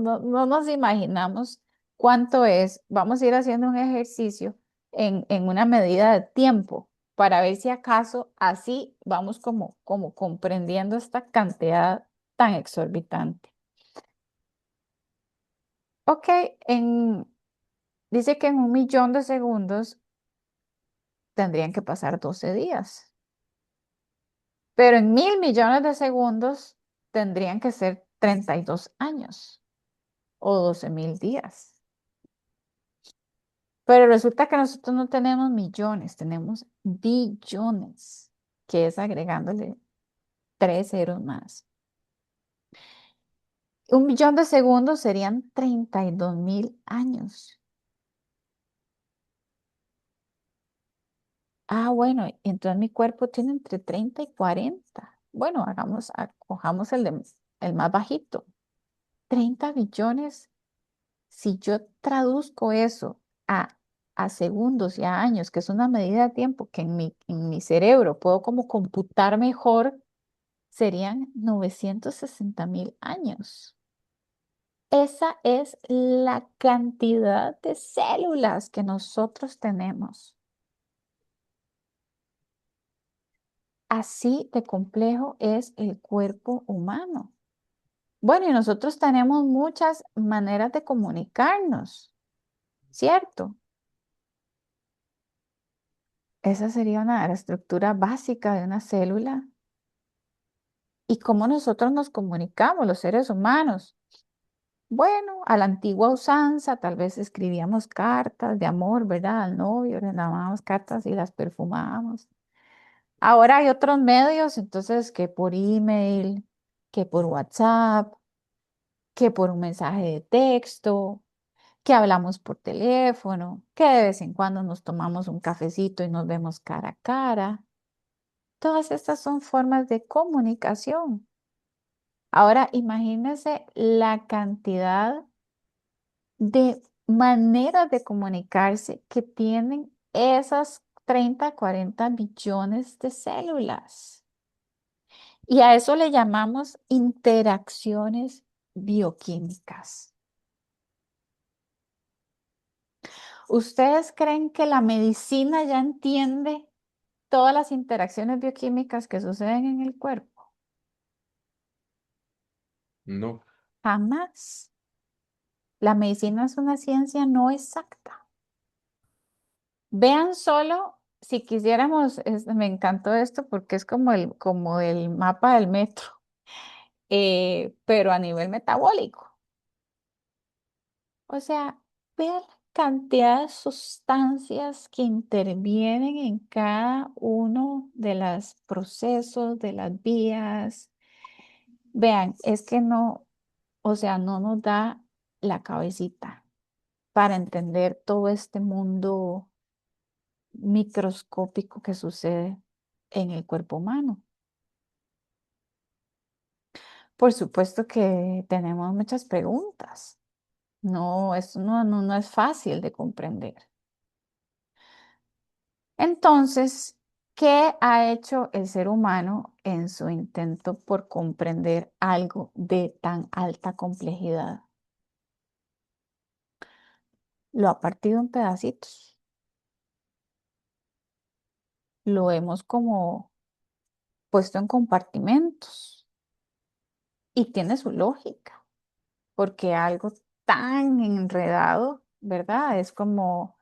Speaker 2: nos imaginamos cuánto es, vamos a ir haciendo un ejercicio en una medida de tiempo para ver si acaso así vamos como comprendiendo esta cantidad tan exorbitante. Ok, dice que en 1 millón de segundos tendrían que pasar 12 días. Pero en 1.000 millones de segundos tendrían que ser 32 años o 12.000 días. Pero resulta que nosotros no tenemos millones, tenemos billones, que es agregándole 3 ceros más. 1 millón de segundos serían 32.000 años. Ah, bueno, entonces mi cuerpo tiene entre 30 y 40. Bueno, cojamos el más bajito. 30 billones. Si yo traduzco eso a, a segundos y a años, que es una medida de tiempo que en mi cerebro puedo como computar mejor, serían 960.000 años. Esa es la cantidad de células que nosotros tenemos. Así de complejo es el cuerpo humano. Bueno, y nosotros tenemos muchas maneras de comunicarnos, ¿cierto? Esa sería la estructura básica de una célula. ¿Y cómo nosotros nos comunicamos, los seres humanos? Bueno, a la antigua usanza, tal vez escribíamos cartas de amor, ¿verdad? Al novio, le mandábamos cartas y las perfumábamos. Ahora hay otros medios, entonces, que por email, que por WhatsApp, que por un mensaje de texto, que hablamos por teléfono, que de vez en cuando nos tomamos un cafecito y nos vemos cara a cara. Todas estas son formas de comunicación. Ahora, imagínense la cantidad de maneras de comunicarse que tienen esas 30, 40 billones de células. Y a eso le llamamos interacciones bioquímicas. ¿Ustedes creen que la medicina ya entiende todas las interacciones bioquímicas que suceden en el cuerpo?
Speaker 3: No.
Speaker 2: Jamás. La medicina es una ciencia no exacta. Vean solo, si quisiéramos, me encantó esto porque es como el mapa del metro, pero a nivel metabólico. O sea, vean la cantidad de sustancias que intervienen en cada uno de los procesos, de las vías. Vean, es que no, o sea, no nos da la cabecita para entender todo este mundo microscópico que sucede en el cuerpo humano. Por supuesto que tenemos muchas preguntas. No, no es fácil de comprender. Entonces, ¿qué ha hecho el ser humano en su intento por comprender algo de tan alta complejidad? Lo ha partido en pedacitos. Lo hemos como puesto en compartimentos y tiene su lógica, porque algo tan enredado, ¿verdad? Es como,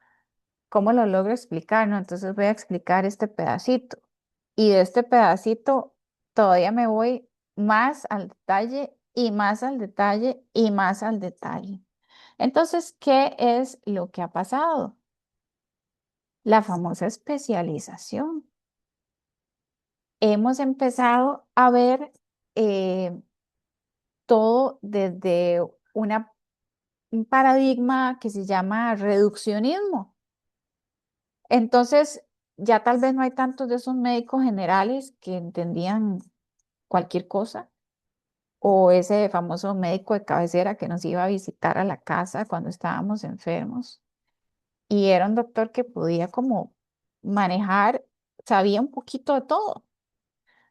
Speaker 2: ¿cómo lo logro explicar? ¿No? Entonces voy a explicar este pedacito. Y de este pedacito todavía me voy más al detalle y más al detalle y más al detalle. Entonces, ¿qué es lo que ha pasado? La famosa especialización. Hemos empezado a ver eh, todo desde un paradigma que se llama reduccionismo. Entonces, ya tal vez no hay tantos de esos médicos generales que entendían cualquier cosa, o ese famoso médico de cabecera que nos iba a visitar a la casa cuando estábamos enfermos. Y era un doctor que podía como manejar, sabía un poquito de todo.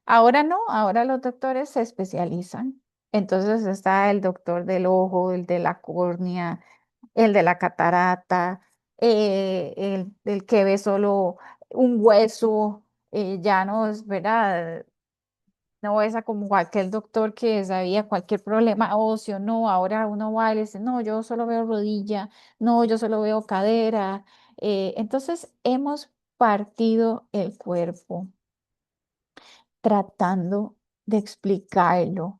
Speaker 2: Ahora no, ahora los doctores se especializan. Entonces está el doctor del ojo, el de la córnea, el de la catarata, el que ve solo un hueso, ya no es, ¿verdad? No es como aquel doctor que sabía cualquier problema óseo, no, ahora uno va y le dice, no, yo solo veo rodilla, no, yo solo veo cadera. Entonces hemos partido el cuerpo tratando de explicarlo.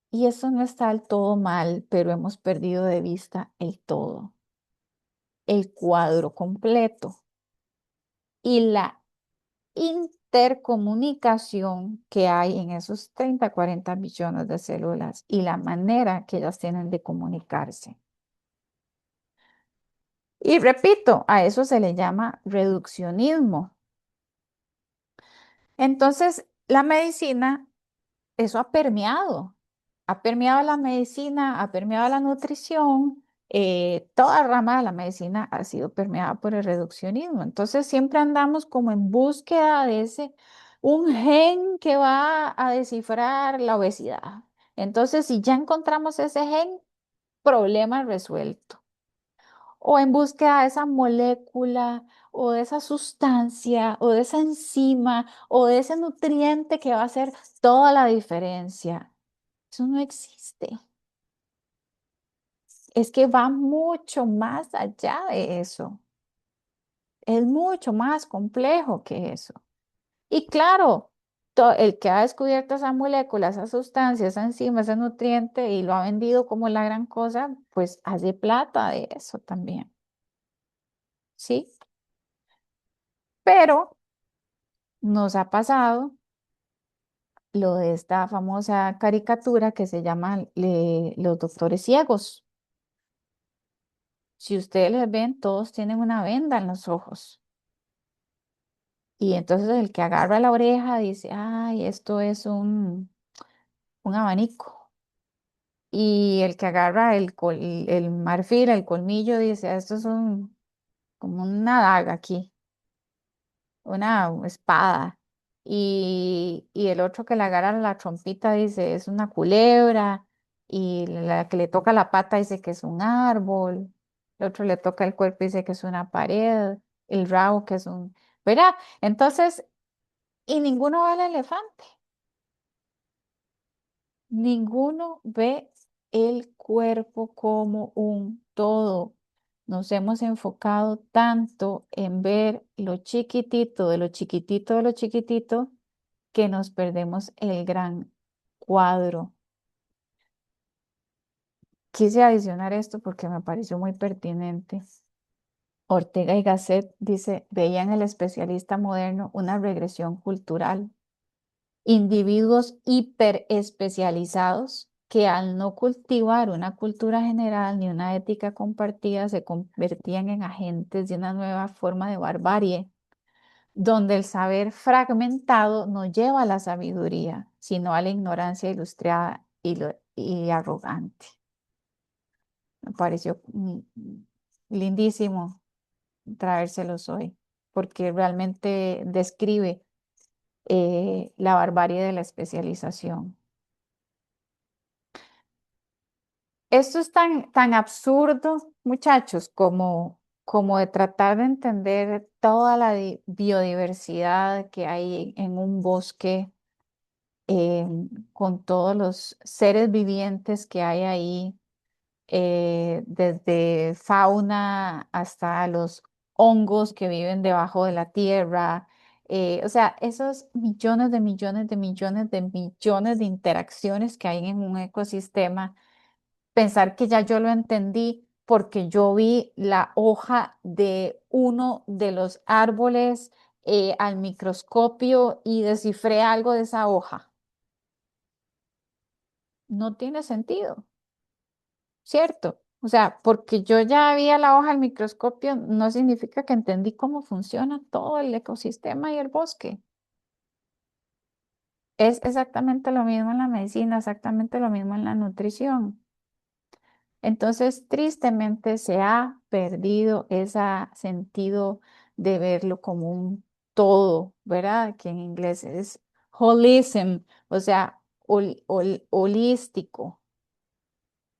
Speaker 2: Y eso no está del todo mal, pero hemos perdido de vista el todo, el cuadro completo y la intercomunicación que hay en esos 30, 40 billones de células y la manera que ellas tienen de comunicarse. Y repito, a eso se le llama reduccionismo. Entonces, la medicina, eso ha permeado la medicina, ha permeado la nutrición, toda rama de la medicina ha sido permeada por el reduccionismo. Entonces, siempre andamos como en búsqueda de un gen que va a descifrar la obesidad. Entonces, si ya encontramos ese gen, problema resuelto. O en búsqueda de esa molécula o de esa sustancia o de esa enzima o de ese nutriente que va a hacer toda la diferencia. Eso no existe. Es que va mucho más allá de eso. Es mucho más complejo que eso. Y claro, el que ha descubierto esa molécula, esa sustancia, esa enzima, ese nutriente y lo ha vendido como la gran cosa, pues hace plata de eso también. ¿Sí? Pero nos ha pasado lo de esta famosa caricatura que se llama Los Doctores Ciegos. Si ustedes les ven, todos tienen una venda en los ojos. Y entonces el que agarra la oreja dice, ay, esto es un abanico. Y el que agarra el marfil, el colmillo, dice, esto es como una daga aquí, una espada. Y el otro que le agarra la trompita dice, es una culebra. Y la que le toca la pata dice que es un árbol. El otro le toca el cuerpo y dice que es una pared. El rabo que es un... ¿Verdad? Entonces, y ninguno ve al elefante. Ninguno ve el cuerpo como un todo. Nos hemos enfocado tanto en ver lo chiquitito de lo chiquitito de lo chiquitito que nos perdemos el gran cuadro. Quise adicionar esto porque me pareció muy pertinente. Ortega y Gasset dice, veía en el especialista moderno una regresión cultural. Individuos hiperespecializados que al no cultivar una cultura general ni una ética compartida se convertían en agentes de una nueva forma de barbarie, donde el saber fragmentado no lleva a la sabiduría, sino a la ignorancia ilustrada y arrogante. Me pareció lindísimo traérselos hoy, porque realmente describe la barbarie de la especialización. Esto es tan absurdo, muchachos, como de tratar de entender toda la biodiversidad que hay en un bosque, con todos los seres vivientes que hay ahí, desde fauna hasta los hongos que viven debajo de la tierra. O sea, esos millones de millones de millones de millones de interacciones que hay en un ecosistema, pensar que ya yo lo entendí porque yo vi la hoja de uno de los árboles al microscopio y descifré algo de esa hoja. No tiene sentido, ¿cierto? O sea, porque yo ya vi la hoja al microscopio no significa que entendí cómo funciona todo el ecosistema y el bosque. Es exactamente lo mismo en la medicina, exactamente lo mismo en la nutrición. Entonces, tristemente se ha perdido ese sentido de verlo como un todo, ¿verdad? Que en inglés es holism, o sea, holístico,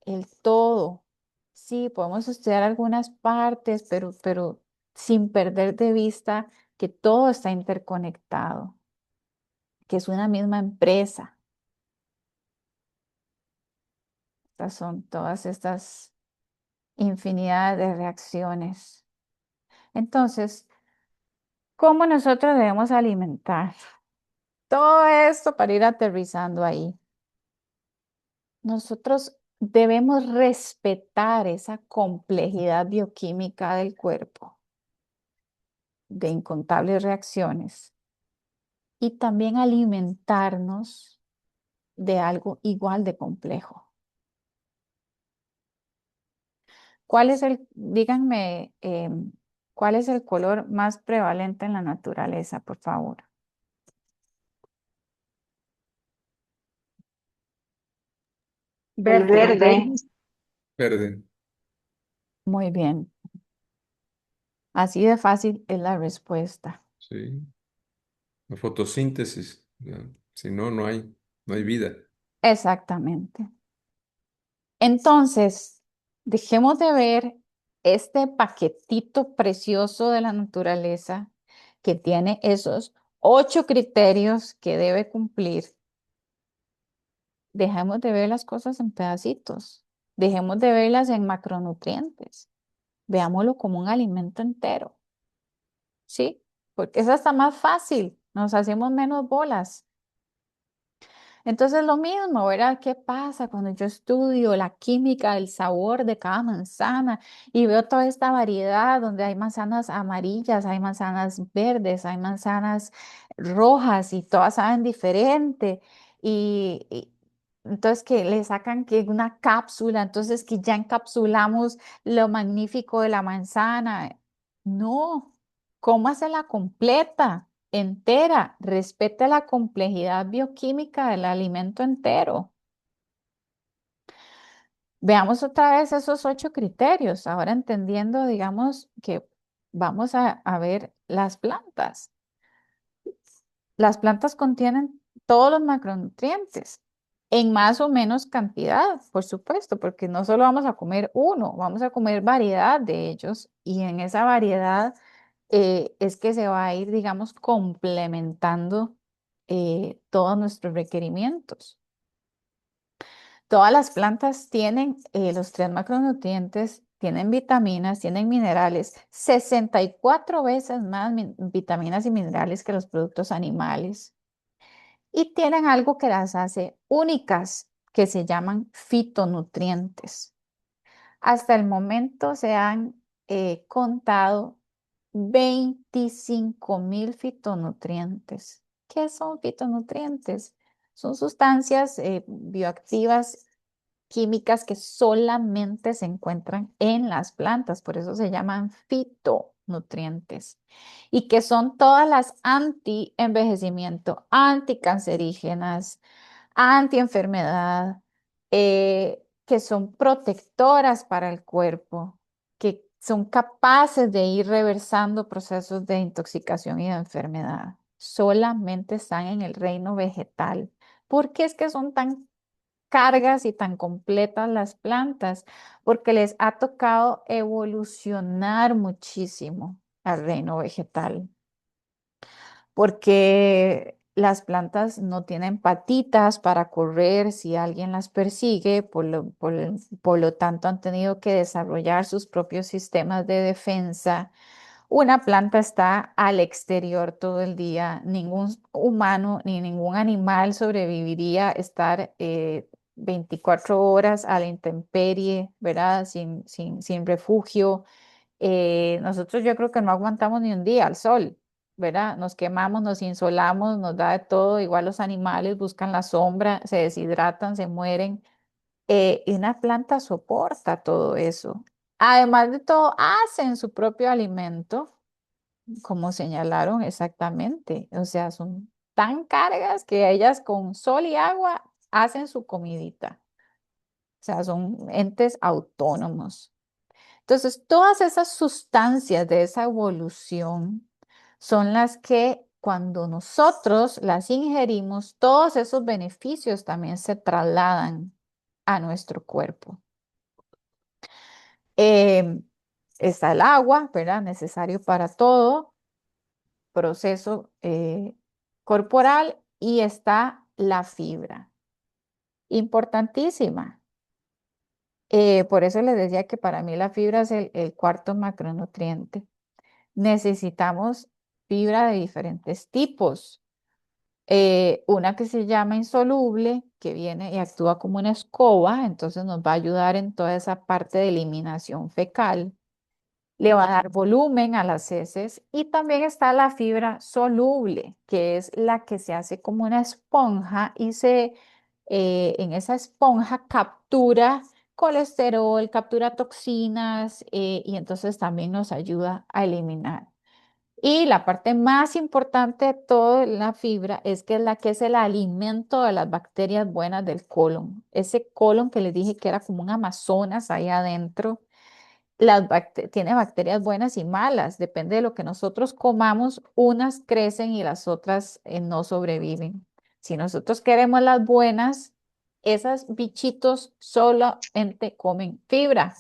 Speaker 2: el todo. Sí, podemos estudiar algunas partes, pero sin perder de vista que todo está interconectado, que es una misma empresa. Estas son todas estas infinidad de reacciones. Entonces, ¿cómo nosotros debemos alimentar? Todo esto para ir aterrizando ahí. Nosotros debemos respetar esa complejidad bioquímica del cuerpo, de incontables reacciones, y también alimentarnos de algo igual de complejo. ¿Cuál es díganme, cuál es el color más prevalente en la naturaleza, por favor?
Speaker 4: El
Speaker 1: Verde.
Speaker 4: verde.
Speaker 3: Verde.
Speaker 2: Muy bien. Así de fácil es la respuesta.
Speaker 3: Sí. La fotosíntesis. Si no, no hay vida.
Speaker 2: Exactamente. Entonces, dejemos de ver este paquetito precioso de la naturaleza que tiene esos 8 criterios que debe cumplir. Dejemos de ver las cosas en pedacitos. Dejemos de verlas en macronutrientes. Veámoslo como un alimento entero, ¿sí? Porque es hasta más fácil. Nos hacemos menos bolas. Entonces lo mismo, ¿verdad? ¿Qué pasa cuando yo estudio la química del sabor de cada manzana y veo toda esta variedad donde hay manzanas amarillas, hay manzanas verdes, hay manzanas rojas y todas saben diferente? Y entonces que le sacan que una cápsula, entonces que ya encapsulamos lo magnífico de la manzana. No, cómasela completa entera, respete la complejidad bioquímica del alimento entero. Veamos otra vez esos 8 criterios, ahora entendiendo, digamos, que vamos a ver las plantas. Las plantas contienen todos los macronutrientes en más o menos cantidad, por supuesto, porque no solo vamos a comer uno, vamos a comer variedad de ellos y en esa variedad es que se va a ir, digamos, complementando todos nuestros requerimientos. Todas las plantas tienen los 3 macronutrientes, tienen vitaminas, tienen minerales, 64 veces más vitaminas y minerales que los productos animales. Y tienen algo que las hace únicas, que se llaman fitonutrientes. Hasta el momento se han contado 25.000 fitonutrientes. ¿Qué son fitonutrientes? Son sustancias bioactivas químicas que solamente se encuentran en las plantas, por eso se llaman fitonutrientes, y que son todas las anti-envejecimiento, anticancerígenas, antienfermedad, que son protectoras para el cuerpo, que son capaces de ir reversando procesos de intoxicación y de enfermedad. Solamente están en el reino vegetal. ¿Por qué es que son tan cargas y tan completas las plantas? Porque les ha tocado evolucionar muchísimo al reino vegetal, porque las plantas no tienen patitas para correr si alguien las persigue, por lo tanto han tenido que desarrollar sus propios sistemas de defensa. Una planta está al exterior todo el día. Ningún humano ni ningún animal sobreviviría estar 24 horas a la intemperie, ¿verdad? Sin refugio. Nosotros yo creo que no aguantamos ni un día al sol, ¿verdad? Nos quemamos, nos insolamos, nos da de todo. Igual los animales buscan la sombra, se deshidratan, se mueren. Y una planta soporta todo eso. Además de todo, hacen su propio alimento, como señalaron exactamente. O sea, son tan cargas que ellas con sol y agua hacen su comidita. O sea, son entes autónomos. Entonces, todas esas sustancias de esa evolución son las que cuando nosotros las ingerimos, todos esos beneficios también se trasladan a nuestro cuerpo. Em, Está el agua, ¿verdad? Necesario para todo proceso corporal, y está la fibra, importantísima. Por eso les decía que para mí la fibra es el cuarto macronutriente. Necesitamos fibra de diferentes tipos. Una que se llama insoluble, que viene y actúa como una escoba, entonces nos va a ayudar en toda esa parte de eliminación fecal. le va a dar volumen a las heces y también está la fibra soluble, que es la que se hace como una esponja y en esa esponja captura colesterol, captura toxinas y entonces también nos ayuda a eliminar. Y la parte más importante de toda la fibra es que es la que es el alimento de las bacterias buenas del colon. Ese colon que les dije que era como un Amazonas ahí adentro, tiene bacterias buenas y malas. Depende de lo que nosotros comamos, unas crecen y las otras no sobreviven. Si nosotros queremos las buenas, esos bichitos solamente comen fibra,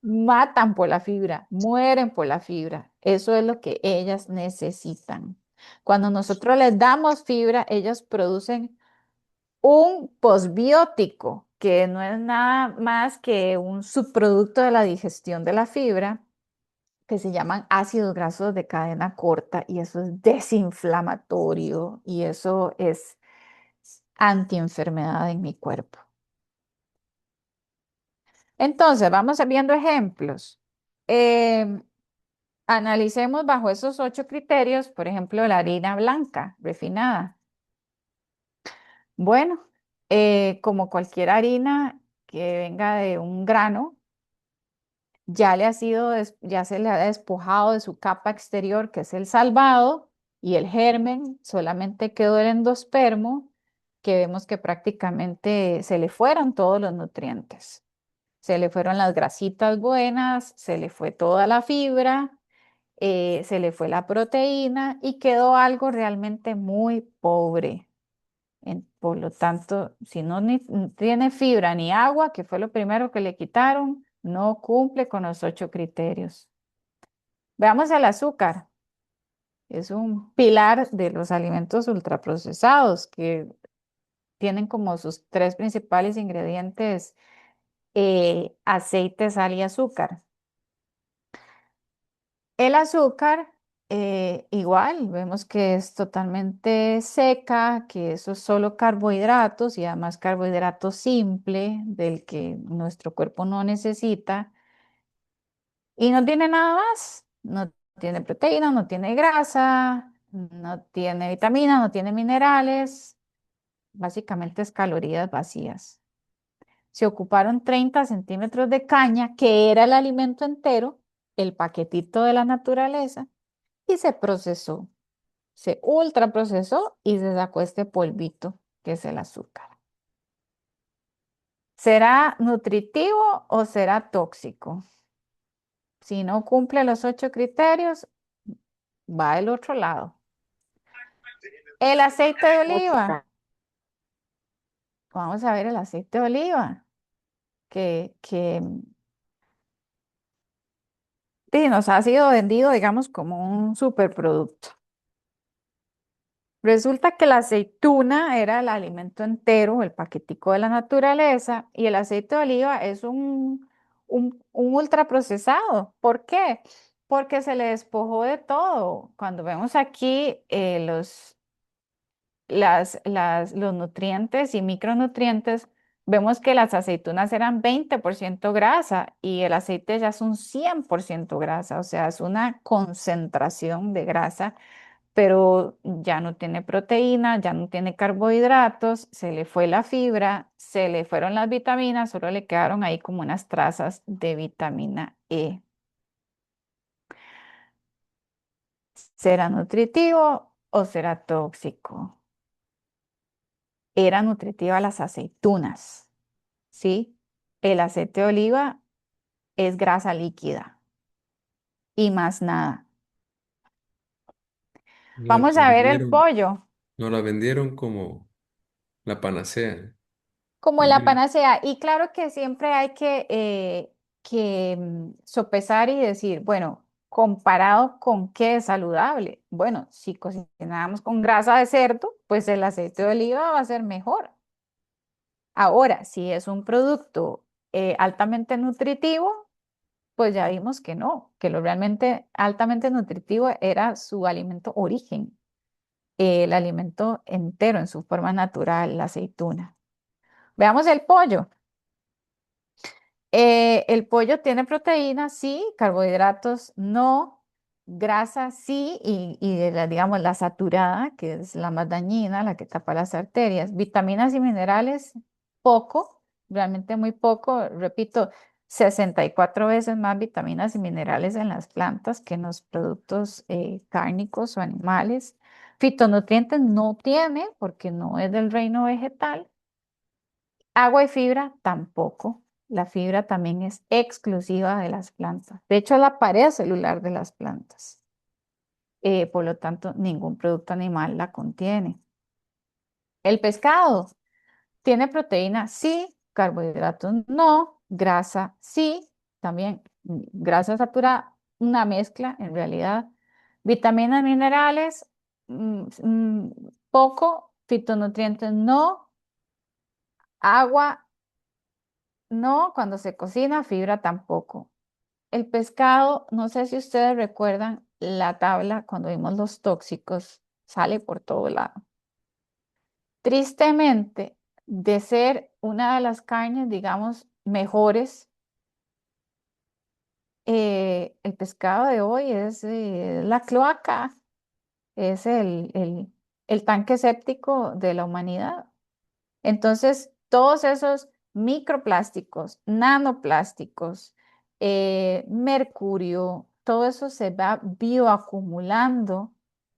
Speaker 2: matan por la fibra, mueren por la fibra. Eso es lo que ellas necesitan. Cuando nosotros les damos fibra, ellas producen un posbiótico, que no es nada más que un subproducto de la digestión de la fibra, que se llaman ácidos grasos de cadena corta, y eso es desinflamatorio y eso es antienfermedad en mi cuerpo. Entonces, vamos viendo ejemplos. Em, Analicemos bajo esos 8 criterios, por ejemplo, la harina blanca refinada. Bueno, como cualquier harina que venga de un grano, ya se le ha despojado de su capa exterior, que es el salvado, y el germen, solamente quedó el endospermo, que vemos que prácticamente se le fueron todos los nutrientes. Se le fueron las grasitas buenas, se le fue toda la fibra, se le fue la proteína y quedó algo realmente muy pobre. Por lo tanto, si no tiene fibra ni agua, que fue lo primero que le quitaron, no cumple con los 8 criterios. Veamos el azúcar. Es un pilar de los alimentos ultraprocesados que tienen como sus 3 principales ingredientes, aceite, sal y azúcar. El azúcar, igual, vemos que es totalmente seca, que eso es solo carbohidratos y además carbohidrato simple del que nuestro cuerpo no necesita y no tiene nada más. No tiene proteína, no tiene grasa, no tiene vitamina, no tiene minerales. Básicamente es calorías vacías. Se ocuparon 30 centímetros de caña, que era el alimento entero, el paquetito de la naturaleza, y se procesó, se ultraprocesó y se sacó este polvito que es el azúcar. ¿Será nutritivo o será tóxico? Si no cumple los 8 criterios, va al otro lado. El aceite de oliva. Vamos a ver el aceite de oliva, que sí, nos ha sido vendido, digamos, como un superproducto. Resulta que la aceituna era el alimento entero, el paquetico de la naturaleza, y el aceite de oliva es un ultraprocesado. ¿Por qué? Porque se le despojó de todo. Cuando vemos aquí los nutrientes y micronutrientes, vemos que las aceitunas eran 20% grasa y el aceite ya es un 100% grasa, o sea, es una concentración de grasa, pero ya no tiene proteína, ya no tiene carbohidratos, se le fue la fibra, se le fueron las vitaminas, solo le quedaron ahí como unas trazas de vitamina E. ¿Será nutritivo o será tóxico? Era nutritiva las aceitunas, ¿sí? El aceite de oliva es grasa líquida y más nada.
Speaker 3: No la
Speaker 2: Vamos a ver el
Speaker 3: vendieron,
Speaker 2: pollo.
Speaker 3: no la vendieron como la panacea.
Speaker 2: Como la
Speaker 3: También.
Speaker 2: panacea. Y claro que siempre hay sopesar y decir, bueno, comparado con qué es saludable. Bueno, si cocinamos con grasa de cerdo, pues el aceite de oliva va a ser mejor. Ahora, si es un producto altamente nutritivo, pues ya vimos que no, que lo realmente altamente nutritivo era su alimento origen, el alimento entero en su forma natural, la aceituna. Veamos el pollo. El pollo tiene proteínas, sí, carbohidratos, no, grasa, sí, digamos la saturada, que es la más dañina, la que tapa las arterias, vitaminas y minerales, poco, realmente muy poco, repito, 64 veces más vitaminas y minerales en las plantas que en los productos cárnicos o animales. Fitonutrientes no tiene porque no es del reino vegetal. Agua y fibra tampoco. La fibra también es exclusiva de las plantas. De hecho, es la pared celular de las plantas. Por lo tanto, ningún producto animal la contiene. El pescado tiene proteína, sí, carbohidratos no, grasa, sí, también grasa saturada, una mezcla en realidad. Vitaminas, minerales, poco, fitonutrientes no, agua no, cuando se cocina, fibra tampoco. El pescado, no sé si ustedes recuerdan la tabla cuando vimos los tóxicos, sale por todo lado. Tristemente, de ser una de las carnes, digamos, mejores, el pescado de hoy es la cloaca, es el tanque séptico de la humanidad. Entonces, todos esos microplásticos, nanoplásticos, mercurio, todo eso se va bioacumulando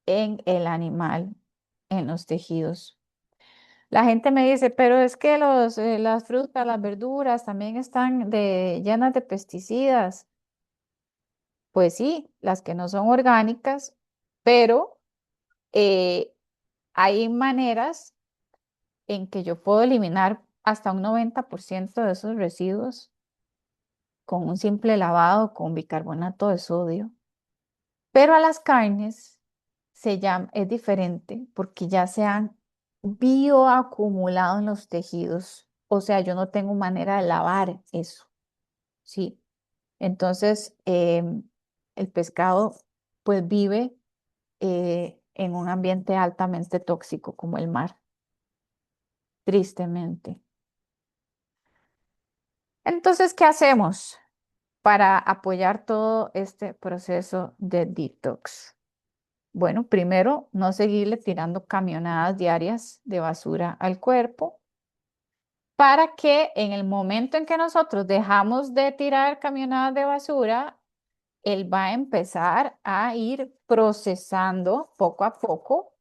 Speaker 2: en el animal, en los tejidos. La gente me dice, pero es que las frutas, las verduras también están llenas de pesticidas. Pues sí, las que no son orgánicas, pero eh, hay maneras en que yo puedo eliminar hasta un 90% de esos residuos con un simple lavado con bicarbonato de sodio. Pero a las carnes es diferente porque ya se han bioacumulado en los tejidos. O sea, yo no tengo manera de lavar eso. Sí. Entonces, el pescado pues vive en un ambiente altamente tóxico como el mar, tristemente. Entonces, ¿qué hacemos para apoyar todo este proceso de detox? Bueno, primero, no seguirle tirando camionadas diarias de basura al cuerpo para que en el momento en que nosotros dejamos de tirar camionadas de basura, él va a empezar a ir procesando poco a poco,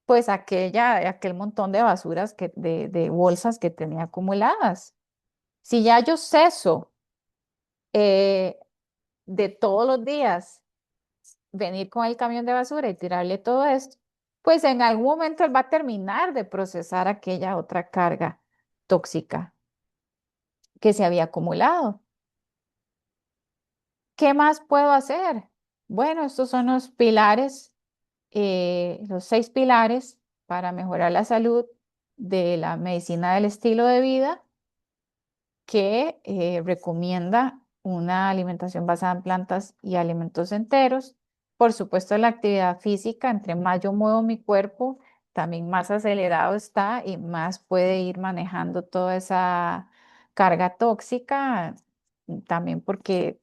Speaker 2: pues aquel montón de basuras de bolsas que tenía acumuladas. Si ya yo ceso eh, de todos los días venir con el camión de basura y tirarle todo esto, pues en algún momento él va a terminar de procesar aquella otra carga tóxica que se había acumulado. ¿Qué más puedo hacer? Bueno, estos son los pilares, los 6 pilares para mejorar la salud de la medicina del estilo de vida que recomienda una alimentación basada en plantas y alimentos enteros. Por supuesto, la actividad física, entre más yo muevo mi cuerpo, también más acelerado está y más puede ir manejando toda esa carga tóxica, también porque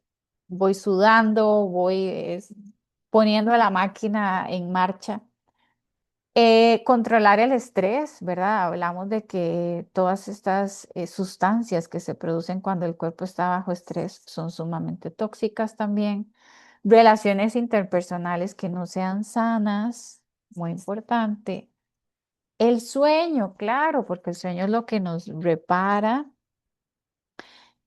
Speaker 2: voy sudando, voy poniendo la máquina en marcha. Controlar el estrés, ¿verdad? Hablamos de que todas estas sustancias que se producen cuando el cuerpo está bajo estrés son sumamente tóxicas también. Relaciones interpersonales que no sean sanas, muy importante. El sueño, claro, porque el sueño es lo que nos repara.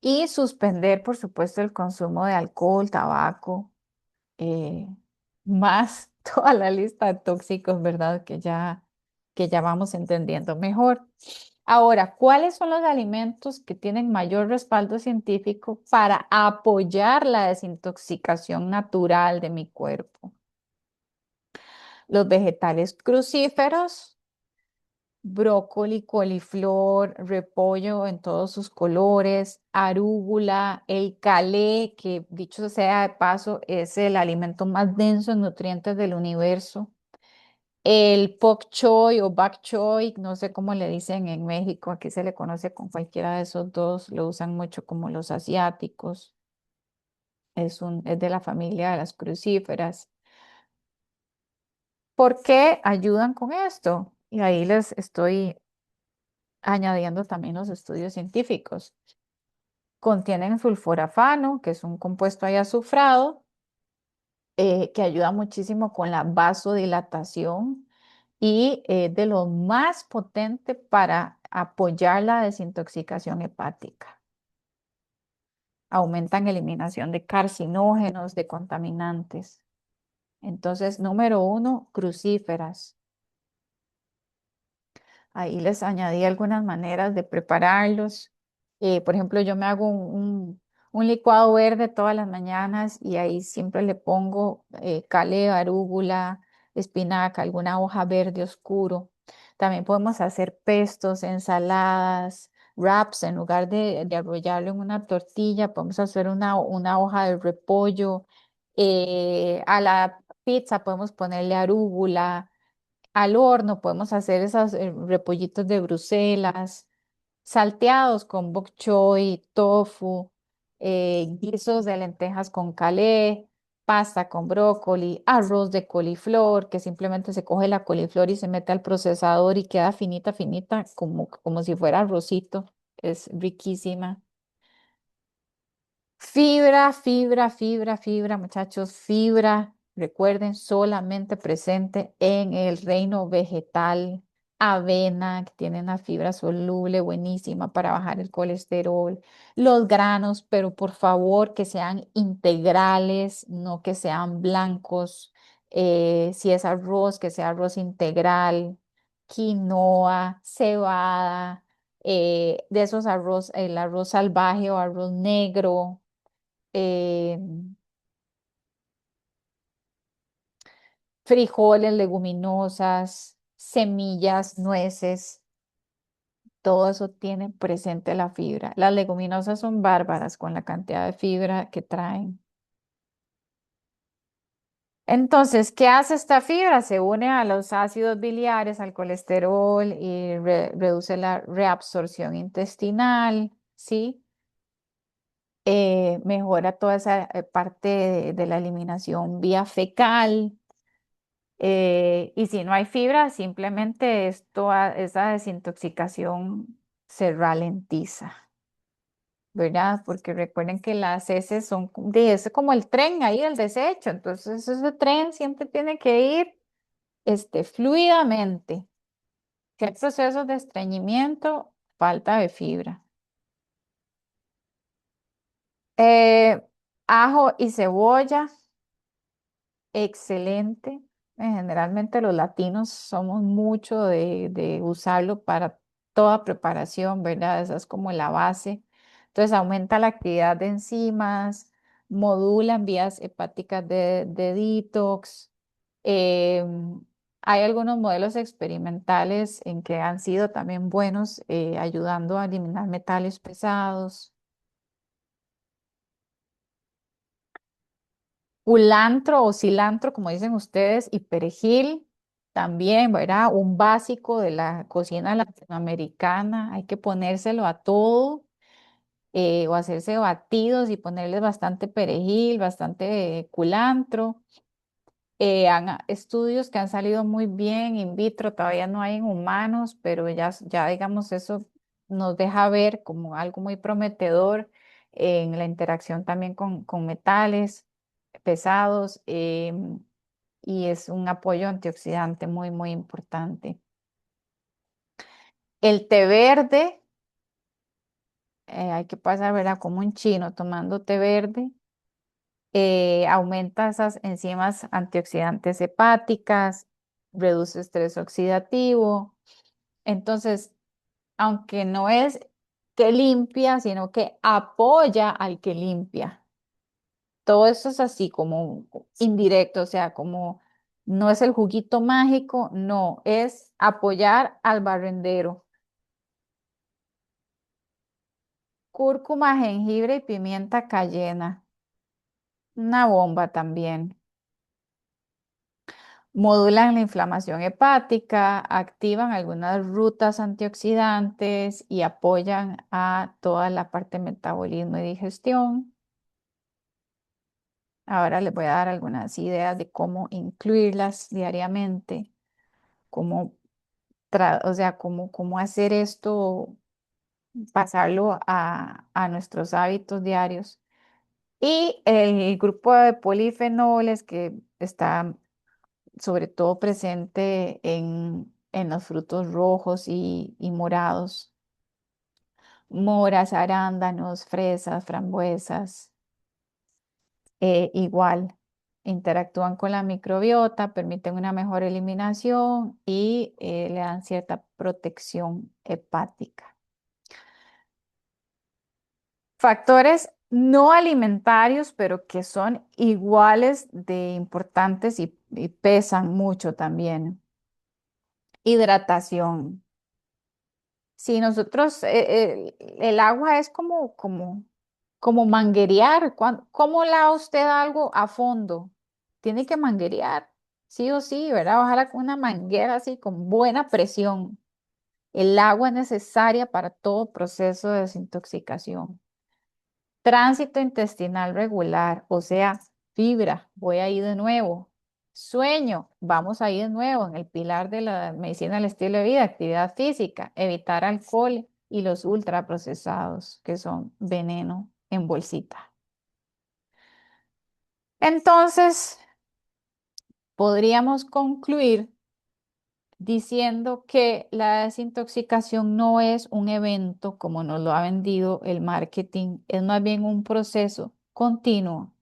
Speaker 2: Y suspender, por supuesto, el consumo de alcohol, tabaco, eh, más toda la lista de tóxicos, ¿verdad? Que ya vamos entendiendo mejor. Ahora, ¿cuáles son los alimentos que tienen mayor respaldo científico para apoyar la desintoxicación natural de mi cuerpo? Los vegetales crucíferos, brócoli, coliflor, repollo en todos sus colores, arúgula, el calé, que dicho sea de paso, es el alimento más denso en nutrientes del universo. El bok choy o bak choy, no sé cómo le dicen en México, aquí se le conoce con cualquiera de esos dos, lo usan mucho como los asiáticos. Es de la familia de las crucíferas. ¿Por qué ayudan con esto? Y ahí les estoy añadiendo también los estudios científicos. Contienen sulforafano, que es un compuesto ahí azufrado, que ayuda muchísimo con la vasodilatación y de lo más potente para apoyar la desintoxicación hepática. Aumentan eliminación de carcinógenos, de contaminantes. Entonces, número 1, crucíferas. Ahí les añadí algunas maneras de prepararlos. Por ejemplo, yo me hago un licuado verde todas las mañanas y ahí siempre le pongo cale, arúgula, espinaca, alguna hoja verde oscuro. También podemos hacer pestos, ensaladas, wraps. En lugar de arrollarlo en una tortilla, podemos hacer una hoja de repollo. A la pizza podemos ponerle arúgula. Al horno podemos hacer esos repollitos de Bruselas, salteados con bok choy, tofu, guisos de lentejas con calé, pasta con brócoli, arroz de coliflor, que simplemente se coge la coliflor y se mete al procesador y queda finita, finita, como si fuera arrocito. Es riquísima. Fibra, fibra, fibra, fibra, muchachos, fibra. Recuerden, solamente presente en el reino vegetal. Avena, que tiene una fibra soluble buenísima para bajar el colesterol. Los granos, pero por favor que sean integrales, no que sean blancos. Si es arroz, que sea arroz integral. Quinoa, cebada, de esos arroz, el arroz salvaje o arroz negro, eh, frijoles, leguminosas, semillas, nueces, todo eso tiene presente la fibra. Las leguminosas son bárbaras con la cantidad de fibra que traen. Entonces, ¿qué hace esta fibra? Se une a los ácidos biliares, al colesterol y reduce la reabsorción intestinal, ¿sí? Mejora toda esa parte de la eliminación vía fecal. Y si no hay fibra, simplemente esa desintoxicación se ralentiza, ¿verdad? Porque recuerden que las heces es como el tren ahí, el desecho. Entonces, ese tren siempre tiene que ir fluidamente. Si hay procesos de estreñimiento, falta de fibra. Eh, Ajo y cebolla. Excelente. Generalmente los latinos somos mucho de usarlo para toda preparación, ¿verdad? Esa es como la base. Entonces aumenta la actividad de enzimas, modulan vías hepáticas de detox. Hay algunos modelos experimentales en que han sido también buenos, ayudando a eliminar metales pesados. Culantro o cilantro, como dicen ustedes, y perejil también, ¿verdad? Un básico de la cocina latinoamericana. Hay que ponérselo a todo o hacerse batidos y ponerles bastante perejil, bastante culantro. Estudios que han salido muy bien in vitro, todavía no hay en humanos, pero ya digamos eso nos deja ver como algo muy prometedor en la interacción también con metales pesados, y es un apoyo antioxidante muy, muy importante. El té verde, hay que pasar, ¿verdad? Como un chino tomando té verde, aumenta esas enzimas antioxidantes hepáticas, reduce estrés oxidativo. Entonces, aunque no es que limpia, sino que apoya al que limpia. Todo eso es así como indirecto, o sea, como no es el juguito mágico, no, es apoyar al barrendero. Cúrcuma, jengibre y pimienta cayena. Una bomba también. Modulan la inflamación hepática, activan algunas rutas antioxidantes y apoyan a toda la parte de metabolismo y digestión. Ahora les voy a dar algunas ideas de cómo incluirlas diariamente, cómo, o sea, cómo hacer esto, pasarlo a nuestros hábitos diarios. Y el grupo de polifenoles que está sobre todo presente en los frutos rojos y morados, moras, arándanos, fresas, frambuesas, igual interactúan con la microbiota, permiten una mejor eliminación y le dan cierta protección hepática. Factores no alimentarios, pero que son iguales de importantes y pesan mucho también. Hidratación. Si nosotros, el agua es como manguerear. ¿Cómo lava usted algo a fondo? Tiene que manguerear, sí o sí, ¿verdad? Ojalá con una manguera así, con buena presión. El agua es necesaria para todo proceso de desintoxicación. Tránsito intestinal regular, o sea, fibra, voy ahí de nuevo. Sueño, vamos ahí de nuevo en el pilar de la medicina del estilo de vida, actividad física, evitar alcohol y los ultraprocesados, que son veneno en bolsita. Entonces, podríamos concluir diciendo que la desintoxicación no es un evento como nos lo ha vendido el marketing, es más bien un proceso continuo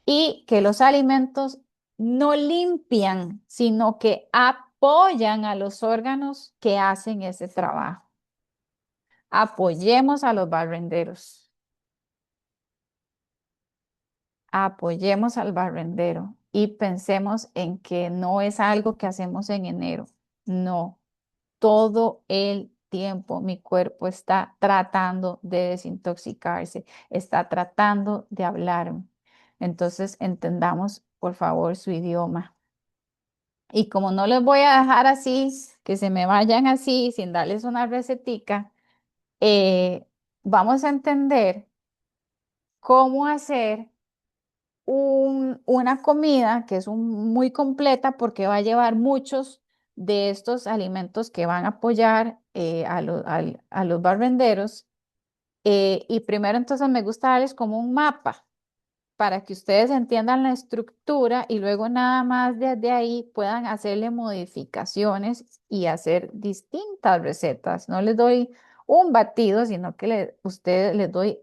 Speaker 2: y que los alimentos no limpian, sino que apoyan a los órganos que hacen ese trabajo. Apoyemos a los barrenderos. Apoyemos al barrendero y pensemos en que no es algo que hacemos en enero. No, todo el tiempo mi cuerpo está tratando de desintoxicarse, está tratando de hablarme. Entonces, entendamos, por favor, su idioma. Y como no les voy a dejar así, que se me vayan así, sin darles una recetica, vamos a entender cómo hacer una comida que es muy completa porque va a llevar muchos de estos alimentos que van a apoyar a los barrenderos. Y primero entonces me gusta darles como un mapa para que ustedes entiendan la estructura y luego nada más desde ahí puedan hacerle modificaciones y hacer distintas recetas. No les doy un batido, sino que ustedes les doy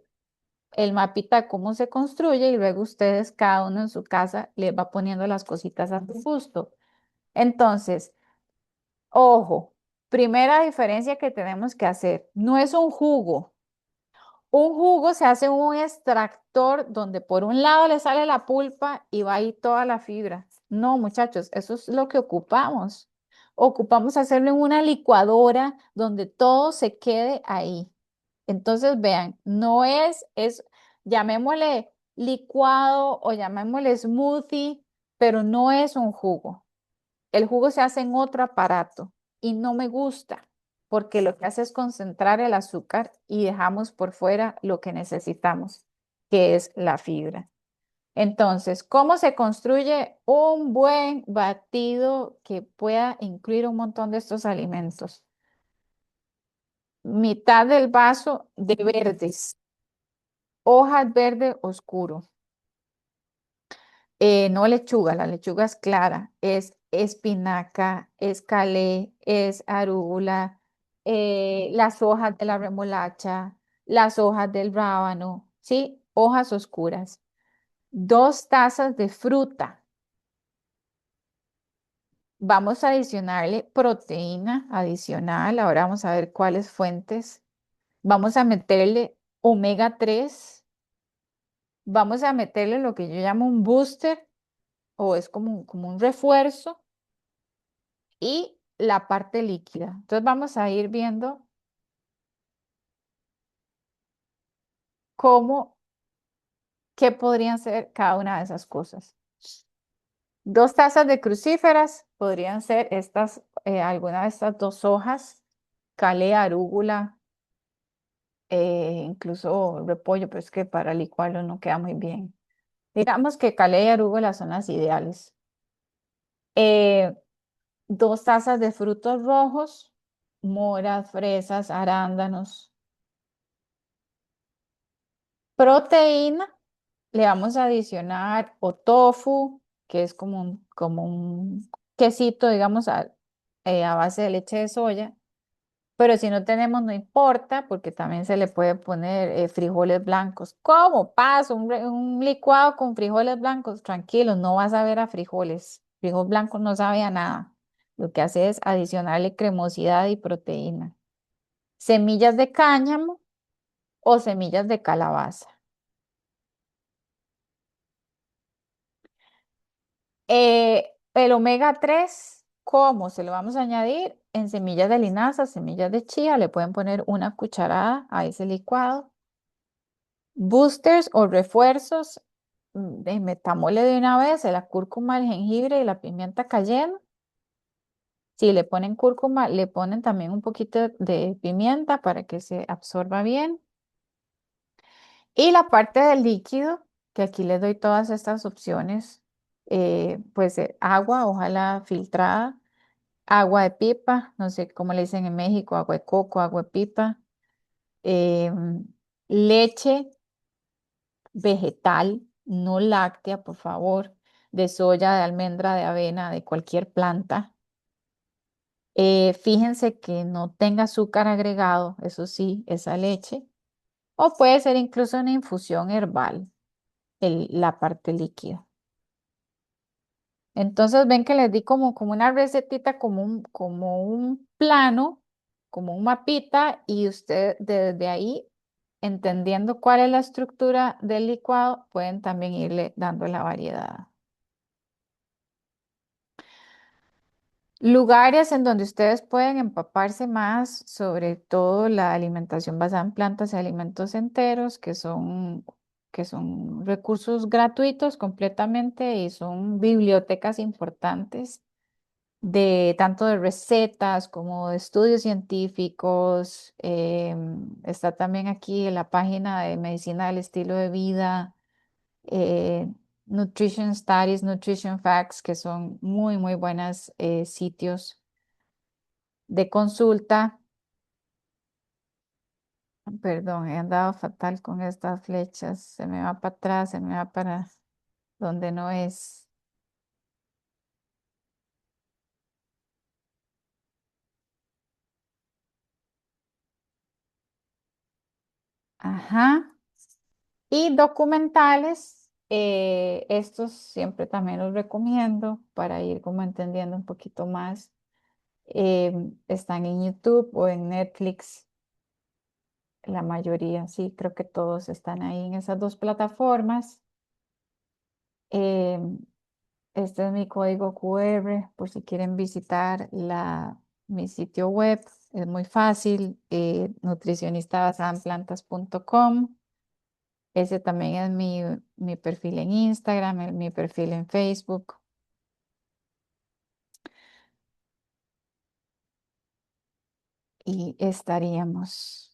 Speaker 2: el mapita de cómo se construye y luego ustedes, cada uno en su casa, les va poniendo las cositas a su gusto. Entonces, ojo, primera diferencia que tenemos que hacer, no es un jugo. Un jugo se hace en un extractor donde por un lado le sale la pulpa y va ahí toda la fibra. No, muchachos, eso es lo que ocupamos. Ocupamos hacerlo en una licuadora donde todo se quede ahí. Entonces, vean, no llamémosle licuado o llamémosle smoothie, pero no es un jugo. El jugo se hace en otro aparato y no me gusta porque lo que hace es concentrar el azúcar y dejamos por fuera lo que necesitamos, que es la fibra. Entonces, ¿cómo se construye un buen batido que pueda incluir un montón de estos alimentos? Mitad del vaso de verdes, hojas verde oscuro. No lechuga, la lechuga es clara, es espinaca, es calé, es arúgula, las hojas de la remolacha, las hojas del rábano, ¿sí? Hojas oscuras. 2 tazas de fruta. Vamos a adicionarle proteína adicional. Ahora vamos a ver cuáles fuentes. Vamos a meterle omega 3. Vamos a meterle lo que yo llamo un booster o es como un refuerzo y la parte líquida. Entonces vamos a ir viendo qué podrían ser cada una de esas cosas. 2 tazas de crucíferas podrían ser estas, alguna de estas 2 hojas, calea, arúgula, incluso repollo, pero es que para licuarlo no queda muy bien. Digamos que calea y arúgula son las ideales. 2 tazas de frutos rojos, moras, fresas, arándanos. Proteína, le vamos a adicionar o tofu, que es como un quesito, digamos, a base de leche de soya. Pero si no tenemos, no importa, porque también se le puede poner frijoles blancos. ¿Cómo pasa un licuado con frijoles blancos? Tranquilo, no vas a ver a frijoles. Frijol blanco no sabe a nada. Lo que hace es adicionarle cremosidad y proteína. Semillas de cáñamo o semillas de calabaza. El omega 3, ¿cómo? Se lo vamos a añadir en semillas de linaza, semillas de chía. Le pueden poner una cucharada a ese licuado. Boosters o refuerzos, de metamole de una vez, la cúrcuma, el jengibre y la pimienta cayena. Si le ponen cúrcuma, le ponen también un poquito de pimienta para que se absorba bien. Y la parte del líquido, que aquí les doy todas estas opciones, pues agua, ojalá filtrada, agua de pipa, no sé cómo le dicen en México, agua de coco, agua de pipa, em, leche vegetal, no láctea, por favor, de soya, de almendra, de avena, de cualquier planta. Fíjense que no tenga azúcar agregado, eso sí, esa leche. O puede ser incluso una infusión herbal, la parte líquida. Entonces ven que les di como una recetita, como un plano, como un mapita, y usted desde ahí, entendiendo cuál es la estructura del licuado, pueden también irle dando la variedad. Lugares en donde ustedes pueden empaparse más, sobre todo la alimentación basada en plantas y alimentos enteros, que son recursos gratuitos completamente y son bibliotecas importantes de tanto de recetas como de estudios científicos. Está también aquí la página de medicina del estilo de vida, eh, Nutrition Studies, Nutrition Facts, que son muy, muy buenos sitios de consulta. Perdón, he andado fatal con estas flechas. Se me va para atrás, se me va para donde no es. Ajá. Y documentales, estos siempre también los recomiendo para ir como entendiendo un poquito más. Están en YouTube o en Netflix, la mayoría, sí, creo que todos están ahí en esas 2 plataformas. Em, Este es mi código QR por si quieren visitar mi sitio web. Es muy fácil, nutricionistabasadaenplantas.com. Ese también es mi perfil en Instagram, mi perfil en Facebook. Y estaríamos.